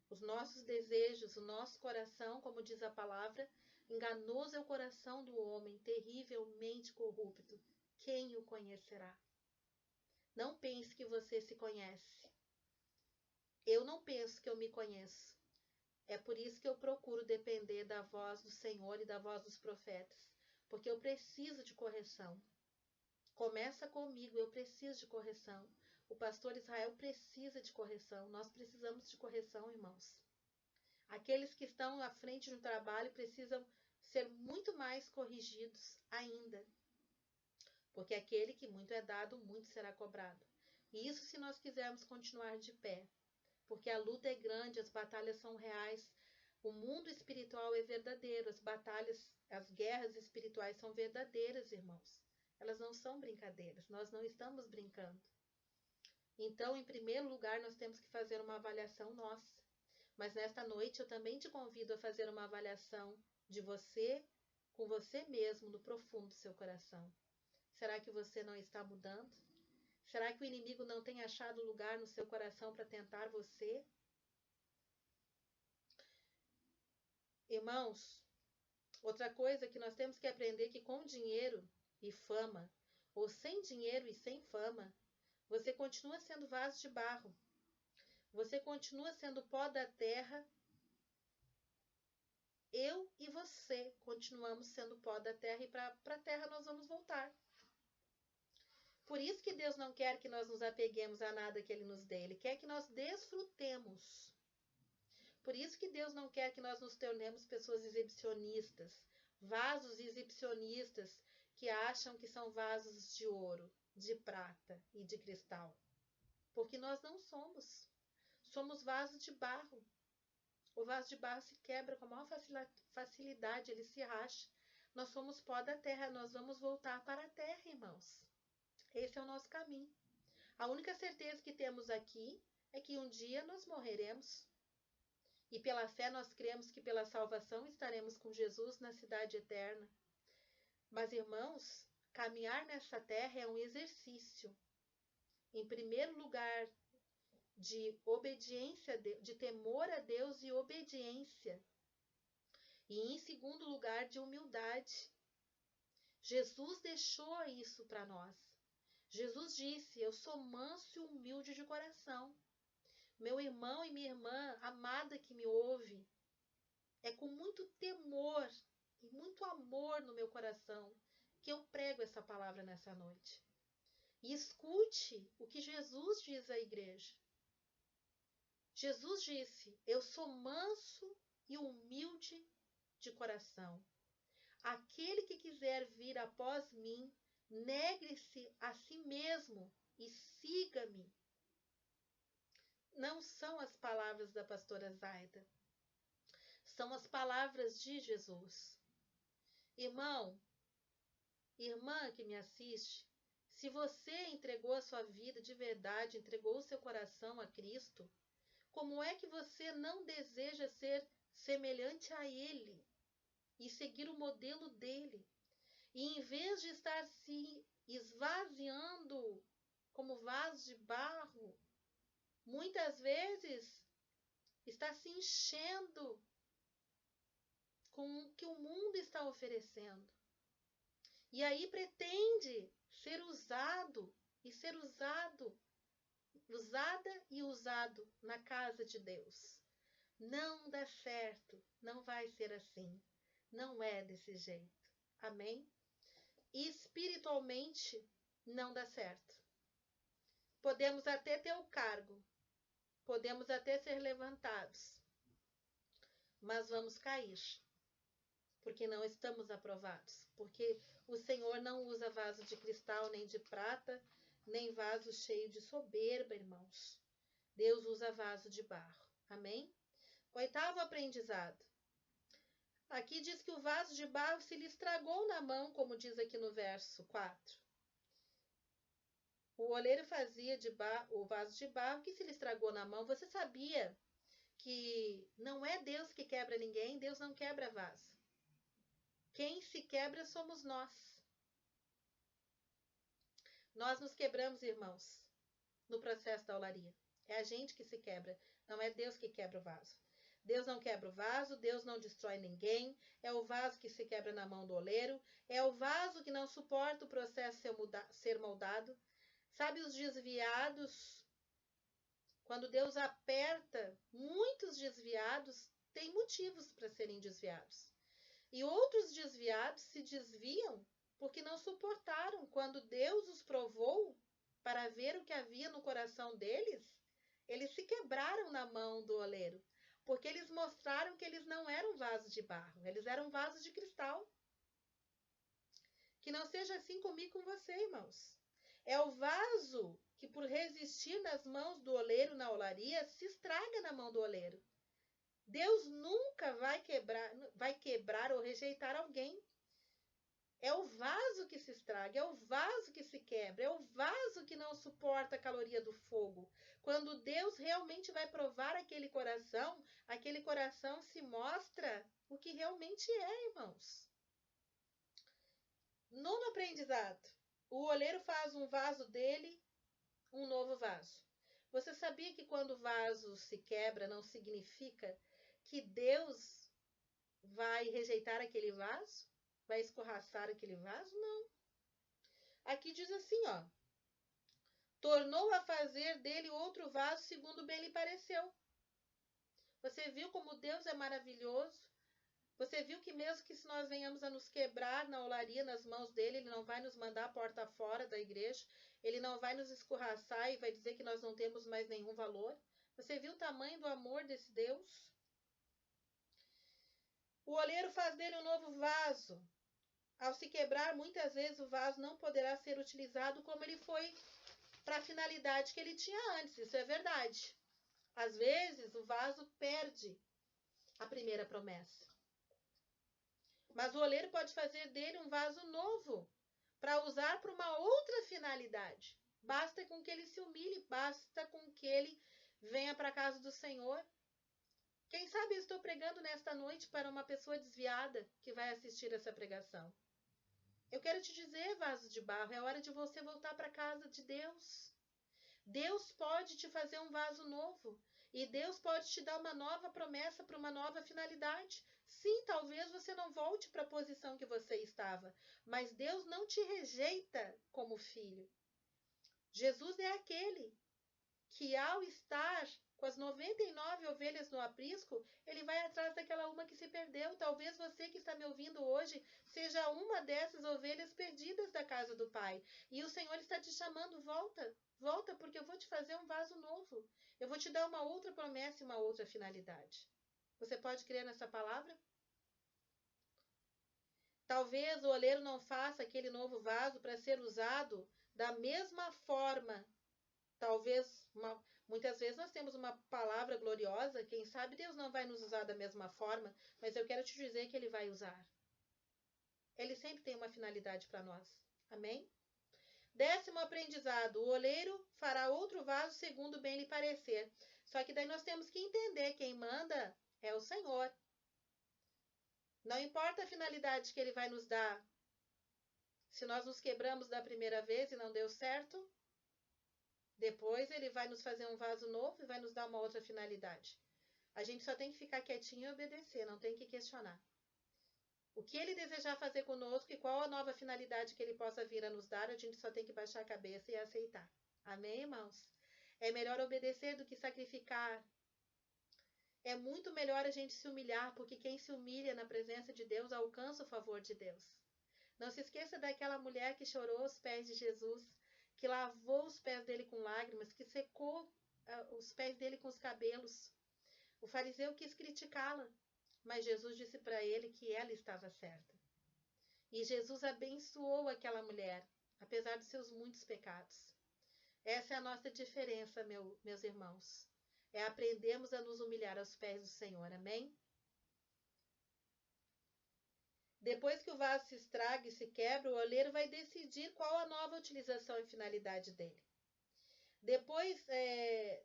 os nossos desejos, o nosso coração, como diz a palavra, enganoso é o coração do homem, terrivelmente corrupto. Quem o conhecerá? Não pense que você se conhece. Eu não penso que eu me conheço. É por isso que eu procuro depender da voz do Senhor e da voz dos profetas, porque eu preciso de correção. Começa comigo, eu preciso de correção. O pastor Israel precisa de correção. Nós precisamos de correção, irmãos. Aqueles que estão à frente de um trabalho precisam ser muito mais corrigidos ainda. Porque aquele que muito é dado, muito será cobrado. E isso se nós quisermos continuar de pé. Porque a luta é grande, as batalhas são reais. O mundo espiritual é verdadeiro. As batalhas, as guerras espirituais são verdadeiras, irmãos. Elas não são brincadeiras. Nós não estamos brincando. Então, em primeiro lugar, nós temos que fazer uma avaliação nossa. Mas nesta noite eu também te convido a fazer uma avaliação de você, com você mesmo, no profundo do seu coração. Será que você não está mudando? Será que o inimigo não tem achado lugar no seu coração para tentar você? Irmãos, outra coisa que nós temos que aprender é que com dinheiro e fama, ou sem dinheiro e sem fama, você continua sendo vaso de barro. Você continua sendo pó da terra. Eu e você continuamos sendo pó da terra e para a terra nós vamos voltar. Por isso que Deus não quer que nós nos apeguemos a nada que Ele nos dê. Ele quer que nós desfrutemos. Por isso que Deus não quer que nós nos tornemos pessoas exibicionistas, vasos exibicionistas que acham que são vasos de ouro, de prata e de cristal. Porque nós não somos. Somos vasos de barro. O vaso de barro se quebra com a maior facilidade, ele se racha. Nós somos pó da terra, nós vamos voltar para a terra, irmãos. Esse é o nosso caminho. A única certeza que temos aqui é que um dia nós morreremos. E pela fé nós cremos que pela salvação estaremos com Jesus na cidade eterna. Mas, irmãos, caminhar nessa terra é um exercício. Em primeiro lugar, de obediência, de temor a Deus e obediência. E em segundo lugar, de humildade. Jesus deixou isso para nós. Jesus disse: eu sou manso e humilde de coração. Meu irmão e minha irmã, amada que me ouve, é com muito temor e muito amor no meu coração que eu prego essa palavra nessa noite. E escute o que Jesus diz à igreja. Jesus disse: eu sou manso e humilde de coração. Aquele que quiser vir após mim, negue-se a si mesmo e siga-me. Não são as palavras da pastora Zaida. São as palavras de Jesus. Irmão, irmã que me assiste, se você entregou a sua vida de verdade, entregou o seu coração a Cristo, como é que você não deseja ser semelhante a Ele e seguir o modelo dele? E em vez de estar se esvaziando como vaso de barro, muitas vezes está se enchendo com o que o mundo está oferecendo. E aí pretende ser usado e ser usada e usado na casa de Deus. Não dá certo, não vai ser assim. Não é desse jeito. Amém? Espiritualmente não dá certo. Podemos até ter o cargo, podemos até ser levantados, mas vamos cair, porque não estamos aprovados, porque o Senhor não usa vaso de cristal, nem de prata, nem vaso cheio de soberba, irmãos. Deus usa vaso de barro. Amém? Oitavo aprendizado. Aqui diz que o vaso de barro se lhe estragou na mão, como diz aqui no verso 4. O oleiro fazia o vaso de barro que se lhe estragou na mão. Você sabia que não é Deus que quebra ninguém? Deus não quebra vaso. Quem se quebra somos nós. Nós nos quebramos, irmãos, no processo da olaria. É a gente que se quebra, não é Deus que quebra o vaso. Deus não quebra o vaso, Deus não destrói ninguém, é o vaso que se quebra na mão do oleiro, é o vaso que não suporta o processo ser moldado. Sabe os desviados? Quando Deus aperta, muitos desviados têm motivos para serem desviados. E outros desviados se desviam porque não suportaram. Quando Deus os provou para ver o que havia no coração deles, eles se quebraram na mão do oleiro, porque eles mostraram que eles não eram vasos de barro, eles eram vasos de cristal. Que não seja assim comigo e com você, irmãos. É o vaso que, por resistir nas mãos do oleiro na olaria, se estraga na mão do oleiro. Deus nunca vai quebrar ou rejeitar alguém. É o vaso que se estraga, é o vaso que se quebra, é o vaso que não suporta a caloria do fogo. Quando Deus realmente vai provar aquele coração se mostra o que realmente é, irmãos. Nono aprendizado. O oleiro faz um vaso dele, um novo vaso. Você sabia que quando o vaso se quebra, não significa que Deus vai rejeitar aquele vaso? Vai escorraçar aquele vaso? Não. Aqui diz assim, ó. Tornou a fazer dele outro vaso segundo bem lhe pareceu. Você viu como Deus é maravilhoso? Você viu que mesmo que se nós venhamos a nos quebrar na olaria, nas mãos dele, ele não vai nos mandar a porta fora da igreja, ele não vai nos escorraçar e vai dizer que nós não temos mais nenhum valor. Você viu o tamanho do amor desse Deus? O oleiro faz dele um novo vaso. Ao se quebrar, muitas vezes o vaso não poderá ser utilizado como ele foi para a finalidade que ele tinha antes. Isso é verdade. Às vezes, o vaso perde a primeira promessa. Mas o oleiro pode fazer dele um vaso novo para usar para uma outra finalidade. Basta com que ele se humilhe, basta com que ele venha para a casa do Senhor. Quem sabe eu estou pregando nesta noite para uma pessoa desviada que vai assistir essa pregação. Eu quero te dizer, vaso de barro, é hora de você voltar para a casa de Deus. Deus pode te fazer um vaso novo. E Deus pode te dar uma nova promessa para uma nova finalidade. Sim, talvez você não volte para a posição que você estava, mas Deus não te rejeita como filho. Jesus é aquele que, ao estar com as 99 ovelhas no aprisco, ele vai atrás daquela uma que se perdeu. Talvez você que está me ouvindo hoje seja uma dessas ovelhas perdidas da casa do Pai. E o Senhor está te chamando, volta, volta, porque eu vou te fazer um vaso novo. Eu vou te dar uma outra promessa e uma outra finalidade. Você pode crer nessa palavra? Talvez o oleiro não faça aquele novo vaso para ser usado da mesma forma. Talvez, muitas vezes nós temos uma palavra gloriosa, quem sabe Deus não vai nos usar da mesma forma, mas eu quero te dizer que Ele vai usar. Ele sempre tem uma finalidade para nós. Amém? 10º aprendizado, o oleiro fará outro vaso segundo bem lhe parecer. Só que daí nós temos que entender, quem manda é o Senhor. Não importa a finalidade que Ele vai nos dar. Se nós nos quebramos da primeira vez e não deu certo, depois ele vai nos fazer um vaso novo e vai nos dar uma outra finalidade. A gente só tem que ficar quietinho e obedecer, não tem que questionar. O que ele desejar fazer conosco e qual a nova finalidade que ele possa vir a nos dar, a gente só tem que baixar a cabeça e aceitar. Amém, irmãos? É melhor obedecer do que sacrificar. É muito melhor a gente se humilhar, porque quem se humilha na presença de Deus alcança o favor de Deus. Não se esqueça daquela mulher que chorou aos pés de Jesus, que lavou os pés dele com lágrimas, que secou os pés dele com os cabelos. O fariseu quis criticá-la, mas Jesus disse para ele que ela estava certa. E Jesus abençoou aquela mulher, apesar dos seus muitos pecados. Essa é a nossa diferença, meus irmãos. É aprendermos a nos humilhar aos pés do Senhor. Amém? Depois que o vaso se estraga e se quebra, o oleiro vai decidir qual a nova utilização e finalidade dele. Depois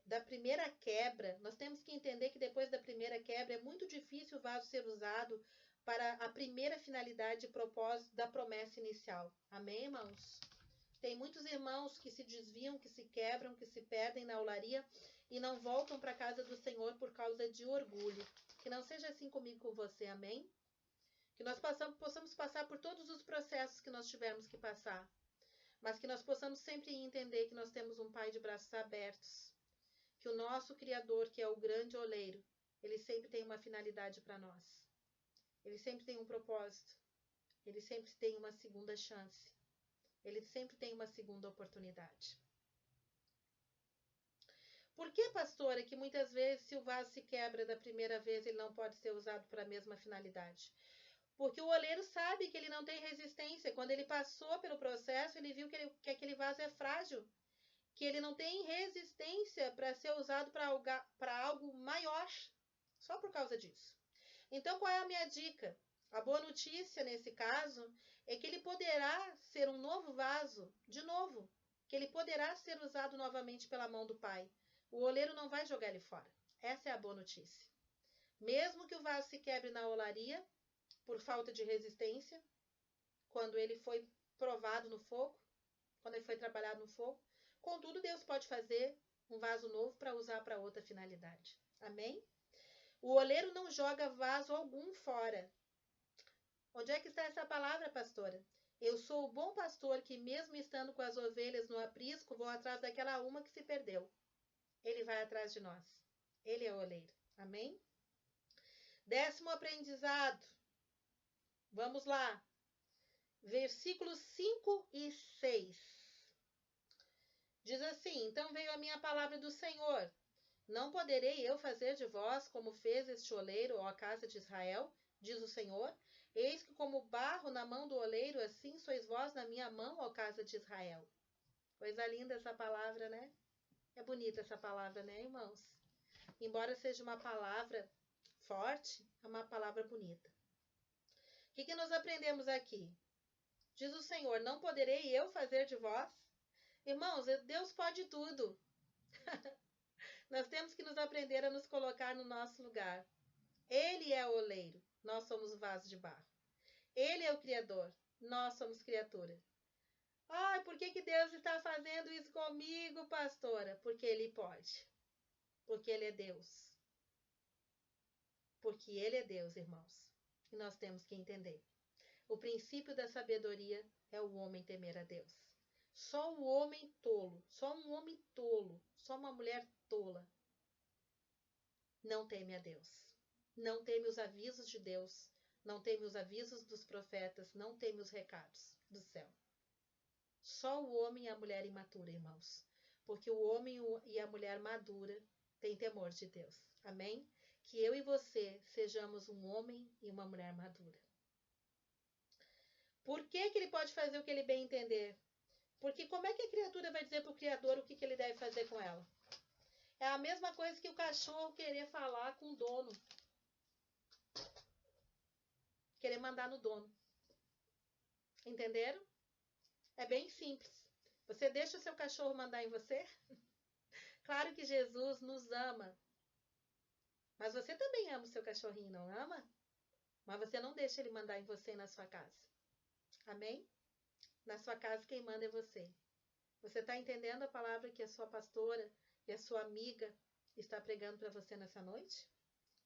da primeira quebra, nós temos que entender que depois da primeira quebra é muito difícil o vaso ser usado para a primeira finalidade e propósito da promessa inicial. Amém, irmãos? Tem muitos irmãos que se desviam, que se quebram, que se perdem na olaria e não voltam para a casa do Senhor por causa de orgulho. Que não seja assim comigo com você, amém? Que nós possamos passar por todos os processos que nós tivermos que passar, mas que nós possamos sempre entender que nós temos um Pai de braços abertos, que o nosso Criador, que é o grande oleiro, ele sempre tem uma finalidade para nós. Ele sempre tem um propósito. Ele sempre tem uma segunda chance. Ele sempre tem uma segunda oportunidade. Por que, pastora, que muitas vezes se o vaso se quebra da primeira vez, ele não pode ser usado para a mesma finalidade? Porque o oleiro sabe que ele não tem resistência. Quando ele passou pelo processo, ele viu que aquele vaso é frágil, que ele não tem resistência para ser usado para algo maior, só por causa disso. Então, qual é a minha dica? A boa notícia, nesse caso, é que ele poderá ser um novo vaso, de novo, que ele poderá ser usado novamente pela mão do Pai. O oleiro não vai jogar ele fora. Essa é a boa notícia. Mesmo que o vaso se quebre na olaria, por falta de resistência, quando ele foi provado no fogo, quando ele foi trabalhado no fogo, contudo, Deus pode fazer um vaso novo para usar para outra finalidade. Amém? O oleiro não joga vaso algum fora. Onde é que está essa palavra, pastora? Eu sou o bom pastor que, mesmo estando com as ovelhas no aprisco, vou atrás daquela uma que se perdeu. Ele vai atrás de nós. Ele é o oleiro. Amém? 10º aprendizado. Vamos lá. Versículos 5 e 6. Diz assim: Então veio a minha palavra do Senhor. Não poderei eu fazer de vós como fez este oleiro, ó casa de Israel, diz o Senhor. Eis que como barro na mão do oleiro, assim sois vós na minha mão, ó casa de Israel. Coisa linda essa palavra, né? É bonita essa palavra, né, irmãos? Embora seja uma palavra forte, é uma palavra bonita. O que nós aprendemos aqui? Diz o Senhor, não poderei eu fazer de vós? Irmãos, Deus pode tudo. Nós temos que nos aprender a nos colocar no nosso lugar. Ele é o oleiro, nós somos o vaso de barro. Ele é o Criador, nós somos criatura. Ai, por que Deus está fazendo isso comigo, pastora? Porque Ele pode. Porque Ele é Deus. Porque Ele é Deus, irmãos. E nós temos que entender. O princípio da sabedoria é o homem temer a Deus. Só o homem tolo, só um homem tolo, só uma mulher tola não teme a Deus. Não teme os avisos de Deus, não teme os avisos dos profetas, não teme os recados do céu. Só o homem e a mulher imatura, irmãos. Porque o homem e a mulher madura têm temor de Deus. Amém? Que eu e você sejamos um homem e uma mulher madura. Por que ele pode fazer o que ele bem entender? Porque como é que a criatura vai dizer para o Criador o que ele deve fazer com ela? É a mesma coisa que o cachorro querer falar com o dono. Querer mandar no dono. Entenderam? É bem simples. Você deixa o seu cachorro mandar em você? Claro que Jesus nos ama. Mas você também ama o seu cachorrinho, não ama? Mas você não deixa ele mandar em você e na sua casa. Amém? Na sua casa quem manda é você. Você está entendendo a palavra que a sua pastora e a sua amiga está pregando para você nessa noite?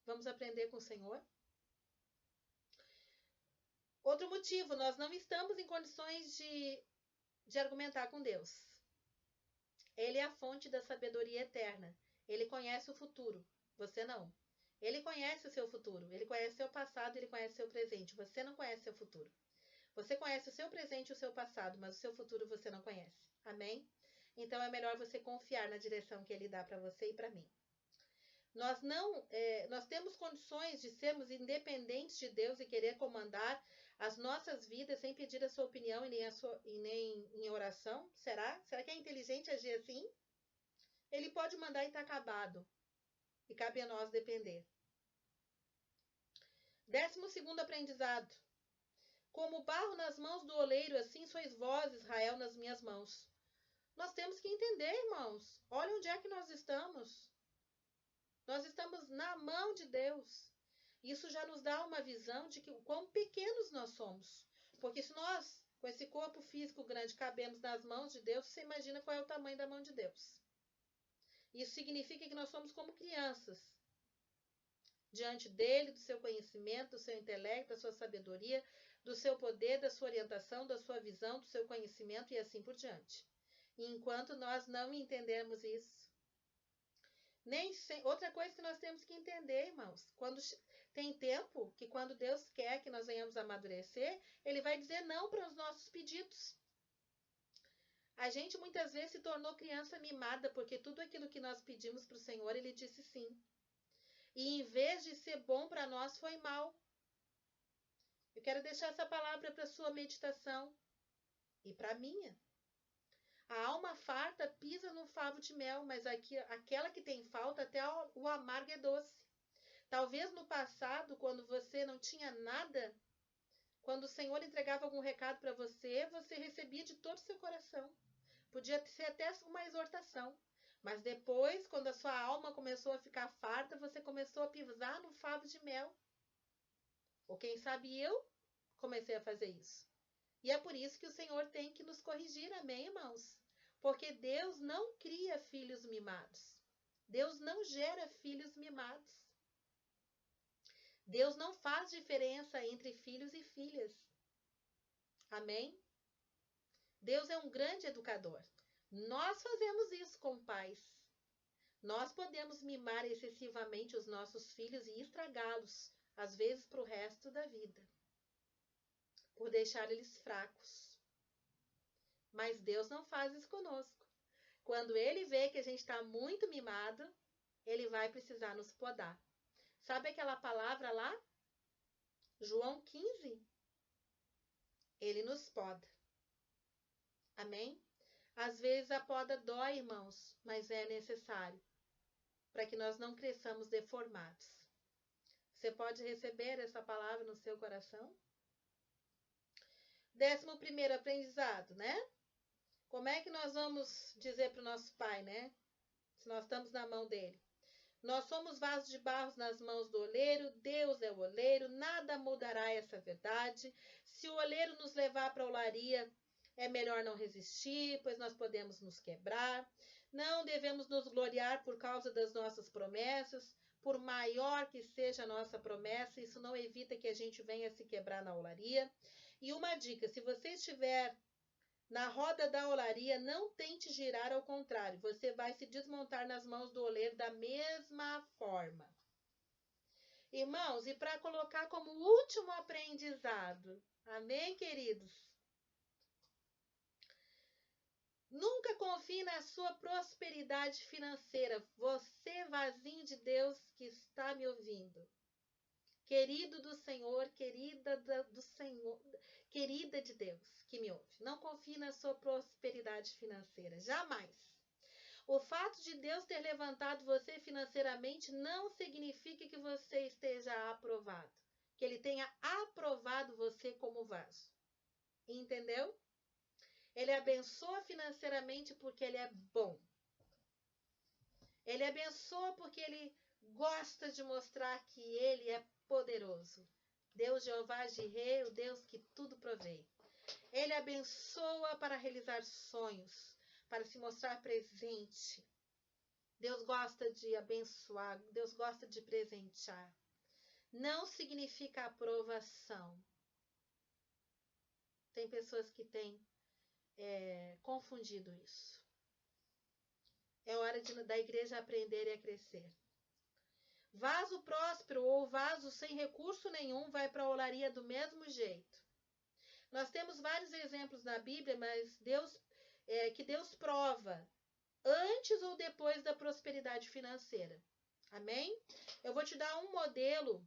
Vamos aprender com o Senhor? Outro motivo, nós não estamos em condições de argumentar com Deus. Ele é a fonte da sabedoria eterna. Ele conhece o futuro. Você não. Ele conhece o seu futuro. Ele conhece o seu passado, ele conhece o seu presente. Você não conhece o seu futuro. Você conhece o seu presente e o seu passado, mas o seu futuro você não conhece. Amém? Então é melhor você confiar na direção que ele dá para você e para mim. Nós temos condições de sermos independentes de Deus e querer comandar as nossas vidas sem pedir a sua opinião e nem em oração? Será? Será que é inteligente agir assim? Ele pode mandar e está acabado. E cabe a nós depender. 12º aprendizado. Como barro nas mãos do oleiro, assim sois vós, Israel, nas minhas mãos. Nós temos que entender, irmãos. Olha onde é que nós estamos. Nós estamos na mão de Deus. Isso já nos dá uma visão de o quão pequenos nós somos. Porque se nós, com esse corpo físico grande, cabemos nas mãos de Deus, você imagina qual é o tamanho da mão de Deus. Isso significa que nós somos como crianças. Diante dele, do seu conhecimento, do seu intelecto, da sua sabedoria, do seu poder, da sua orientação, da sua visão, do seu conhecimento e assim por diante. E enquanto nós não entendermos isso, outra coisa que nós temos que entender, irmãos, tem tempo que quando Deus quer que nós venhamos amadurecer, Ele vai dizer não para os nossos pedidos. A gente muitas vezes se tornou criança mimada, porque tudo aquilo que nós pedimos para o Senhor, Ele disse sim. E em vez de ser bom para nós, foi mal. Eu quero deixar essa palavra para a sua meditação e para a minha. A alma farta pisa no favo de mel, mas aquela que tem falta, até o amargo é doce. Talvez no passado, quando você não tinha nada, quando o Senhor entregava algum recado para você, você recebia de todo o seu coração. Podia ser até uma exortação. Mas depois, quando a sua alma começou a ficar farta, você começou a pisar no favo de mel. Ou quem sabe eu comecei a fazer isso. E é por isso que o Senhor tem que nos corrigir, amém, irmãos? Porque Deus não cria filhos mimados. Deus não gera filhos mimados. Deus não faz diferença entre filhos e filhas. Amém? Deus é um grande educador. Nós fazemos isso com pais. Nós podemos mimar excessivamente os nossos filhos e estragá-los, às vezes para o resto da vida, por deixar eles fracos. Mas Deus não faz isso conosco. Quando Ele vê que a gente está muito mimado, Ele vai precisar nos podar. Sabe aquela palavra lá? João 15? Ele nos poda. Amém? Às vezes a poda dói, irmãos, mas é necessário para que nós não cresçamos deformados. Você pode receber essa palavra no seu coração? 11º aprendizado, né? Como é que nós vamos dizer para o nosso Pai, né? Se nós estamos na mão dele. Nós somos vasos de barro nas mãos do oleiro, Deus é o oleiro, nada mudará essa verdade. Se o oleiro nos levar para a olaria, é melhor não resistir, pois nós podemos nos quebrar. Não devemos nos gloriar por causa das nossas promessas, por maior que seja a nossa promessa, isso não evita que a gente venha se quebrar na olaria. E uma dica, se você estiver na roda da olaria, não tente girar, ao contrário, você vai se desmontar nas mãos do oleiro da mesma forma. Irmãos, e para colocar como último aprendizado, amém, queridos? Nunca confie na sua prosperidade financeira, você vasinho de Deus que está me ouvindo. Querido do Senhor, querida do Senhor, querida de Deus que me ouve, não confie na sua prosperidade financeira, jamais. O fato de Deus ter levantado você financeiramente não significa que você esteja aprovado, que Ele tenha aprovado você como vaso. Entendeu? Ele abençoa financeiramente porque Ele é bom. Ele abençoa porque Ele gosta de mostrar que Ele é poderoso. Deus Jeová Jireh, o Deus que tudo provê. Ele abençoa para realizar sonhos, para se mostrar presente. Deus gosta de abençoar, Deus gosta de presentear. Não significa aprovação. Tem pessoas que têm confundido isso. É hora da igreja aprender e a crescer. Vaso próspero ou vaso sem recurso nenhum vai para a olaria do mesmo jeito. Nós temos vários exemplos na Bíblia, mas Deus prova antes ou depois da prosperidade financeira. Amém? Eu vou te dar um modelo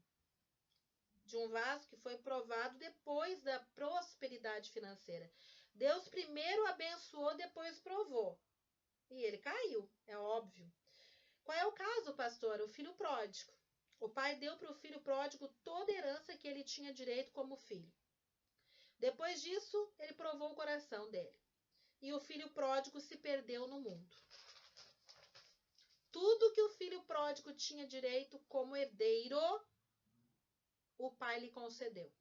de um vaso que foi provado depois da prosperidade financeira. Deus primeiro abençoou, depois provou. E ele caiu, é óbvio. Qual é o caso, pastor? O filho pródigo. O pai deu para o filho pródigo toda a herança que ele tinha direito como filho. Depois disso, ele provou o coração dele. E o filho pródigo se perdeu no mundo. Tudo que o filho pródigo tinha direito como herdeiro, o pai lhe concedeu.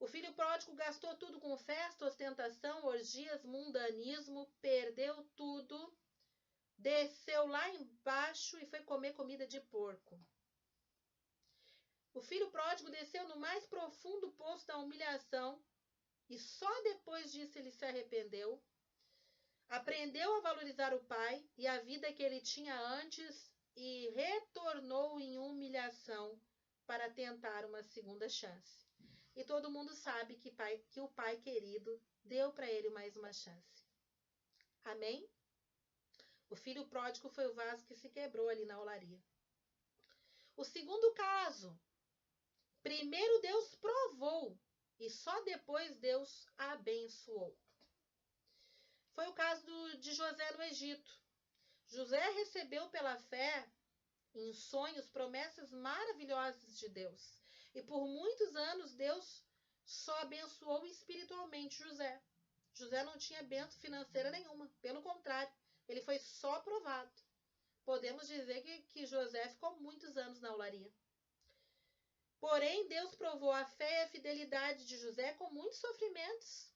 O filho pródigo gastou tudo com festa, ostentação, orgias, mundanismo, perdeu tudo, desceu lá embaixo e foi comer comida de porco. O filho pródigo desceu no mais profundo poço da humilhação e só depois disso ele se arrependeu, aprendeu a valorizar o pai e a vida que ele tinha antes e retornou em humilhação para tentar uma segunda chance. E todo mundo sabe que o pai querido deu para ele mais uma chance. Amém? O filho pródigo foi o vaso que se quebrou ali na olaria. O segundo caso, primeiro Deus provou e só depois Deus abençoou. Foi o caso de José no Egito. José recebeu pela fé, em sonhos, promessas maravilhosas de Deus. E por muitos anos Deus só abençoou espiritualmente José. José não tinha bênção financeira nenhuma. Pelo contrário, ele foi só provado. Podemos dizer que José ficou muitos anos na olaria. Porém, Deus provou a fé e a fidelidade de José com muitos sofrimentos.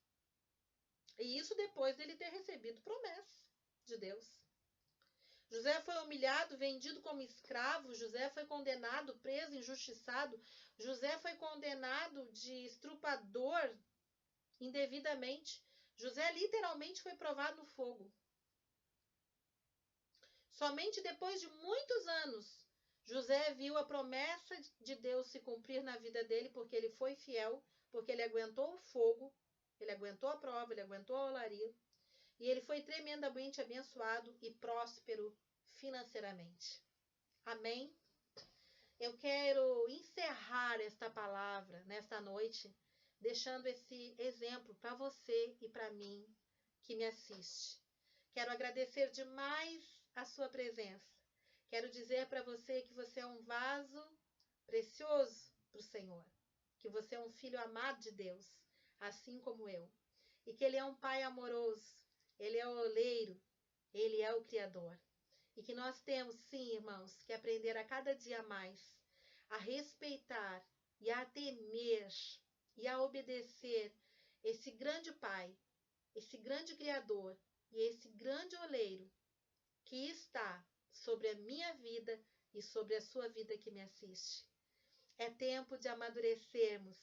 E isso depois dele ter recebido promessa de Deus. José foi humilhado, vendido como escravo. José foi condenado, preso, injustiçado. José foi condenado de estrupador indevidamente. José literalmente foi provado no fogo. Somente depois de muitos anos, José viu a promessa de Deus se cumprir na vida dele, porque ele foi fiel, porque ele aguentou o fogo, ele aguentou a prova, ele aguentou a olaria. E ele foi tremendamente abençoado e próspero financeiramente. Amém? Eu quero encerrar esta palavra nesta noite, deixando esse exemplo para você e para mim que me assiste. Quero agradecer demais a sua presença. Quero dizer para você que você é um vaso precioso para o Senhor, que você é um filho amado de Deus, assim como eu, e que Ele é um Pai amoroso, Ele é o oleiro, Ele é o Criador. E que nós temos, sim, irmãos, que aprender a cada dia mais a respeitar e a temer e a obedecer esse grande Pai, esse grande Criador e esse grande oleiro que está sobre a minha vida e sobre a sua vida que me assiste. É tempo de amadurecermos,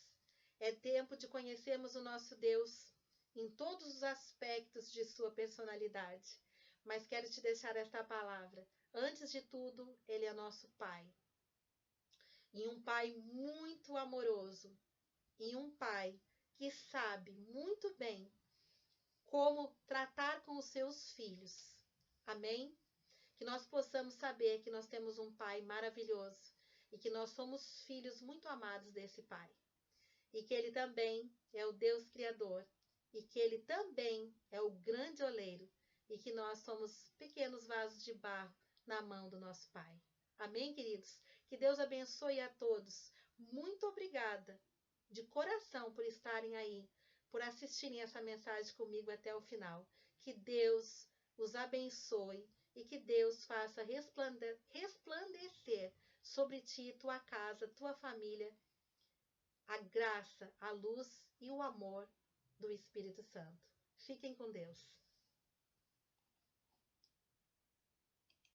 é tempo de conhecermos o nosso Deus em todos os aspectos de sua personalidade. Mas quero te deixar esta palavra. Antes de tudo, Ele é nosso Pai. E um Pai muito amoroso. E um Pai que sabe muito bem como tratar com os seus filhos. Amém? Que nós possamos saber que nós temos um Pai maravilhoso e que nós somos filhos muito amados desse Pai. E que Ele também é o Deus Criador e que Ele também é o grande oleiro e que nós somos pequenos vasos de barro na mão do nosso Pai. Amém, queridos? Que Deus abençoe a todos. Muito obrigada de coração por estarem aí, por assistirem essa mensagem comigo até o final. Que Deus os abençoe e que Deus faça resplandecer sobre ti, tua casa, tua família, a graça, a luz e o amor do Espírito Santo. Fiquem com Deus.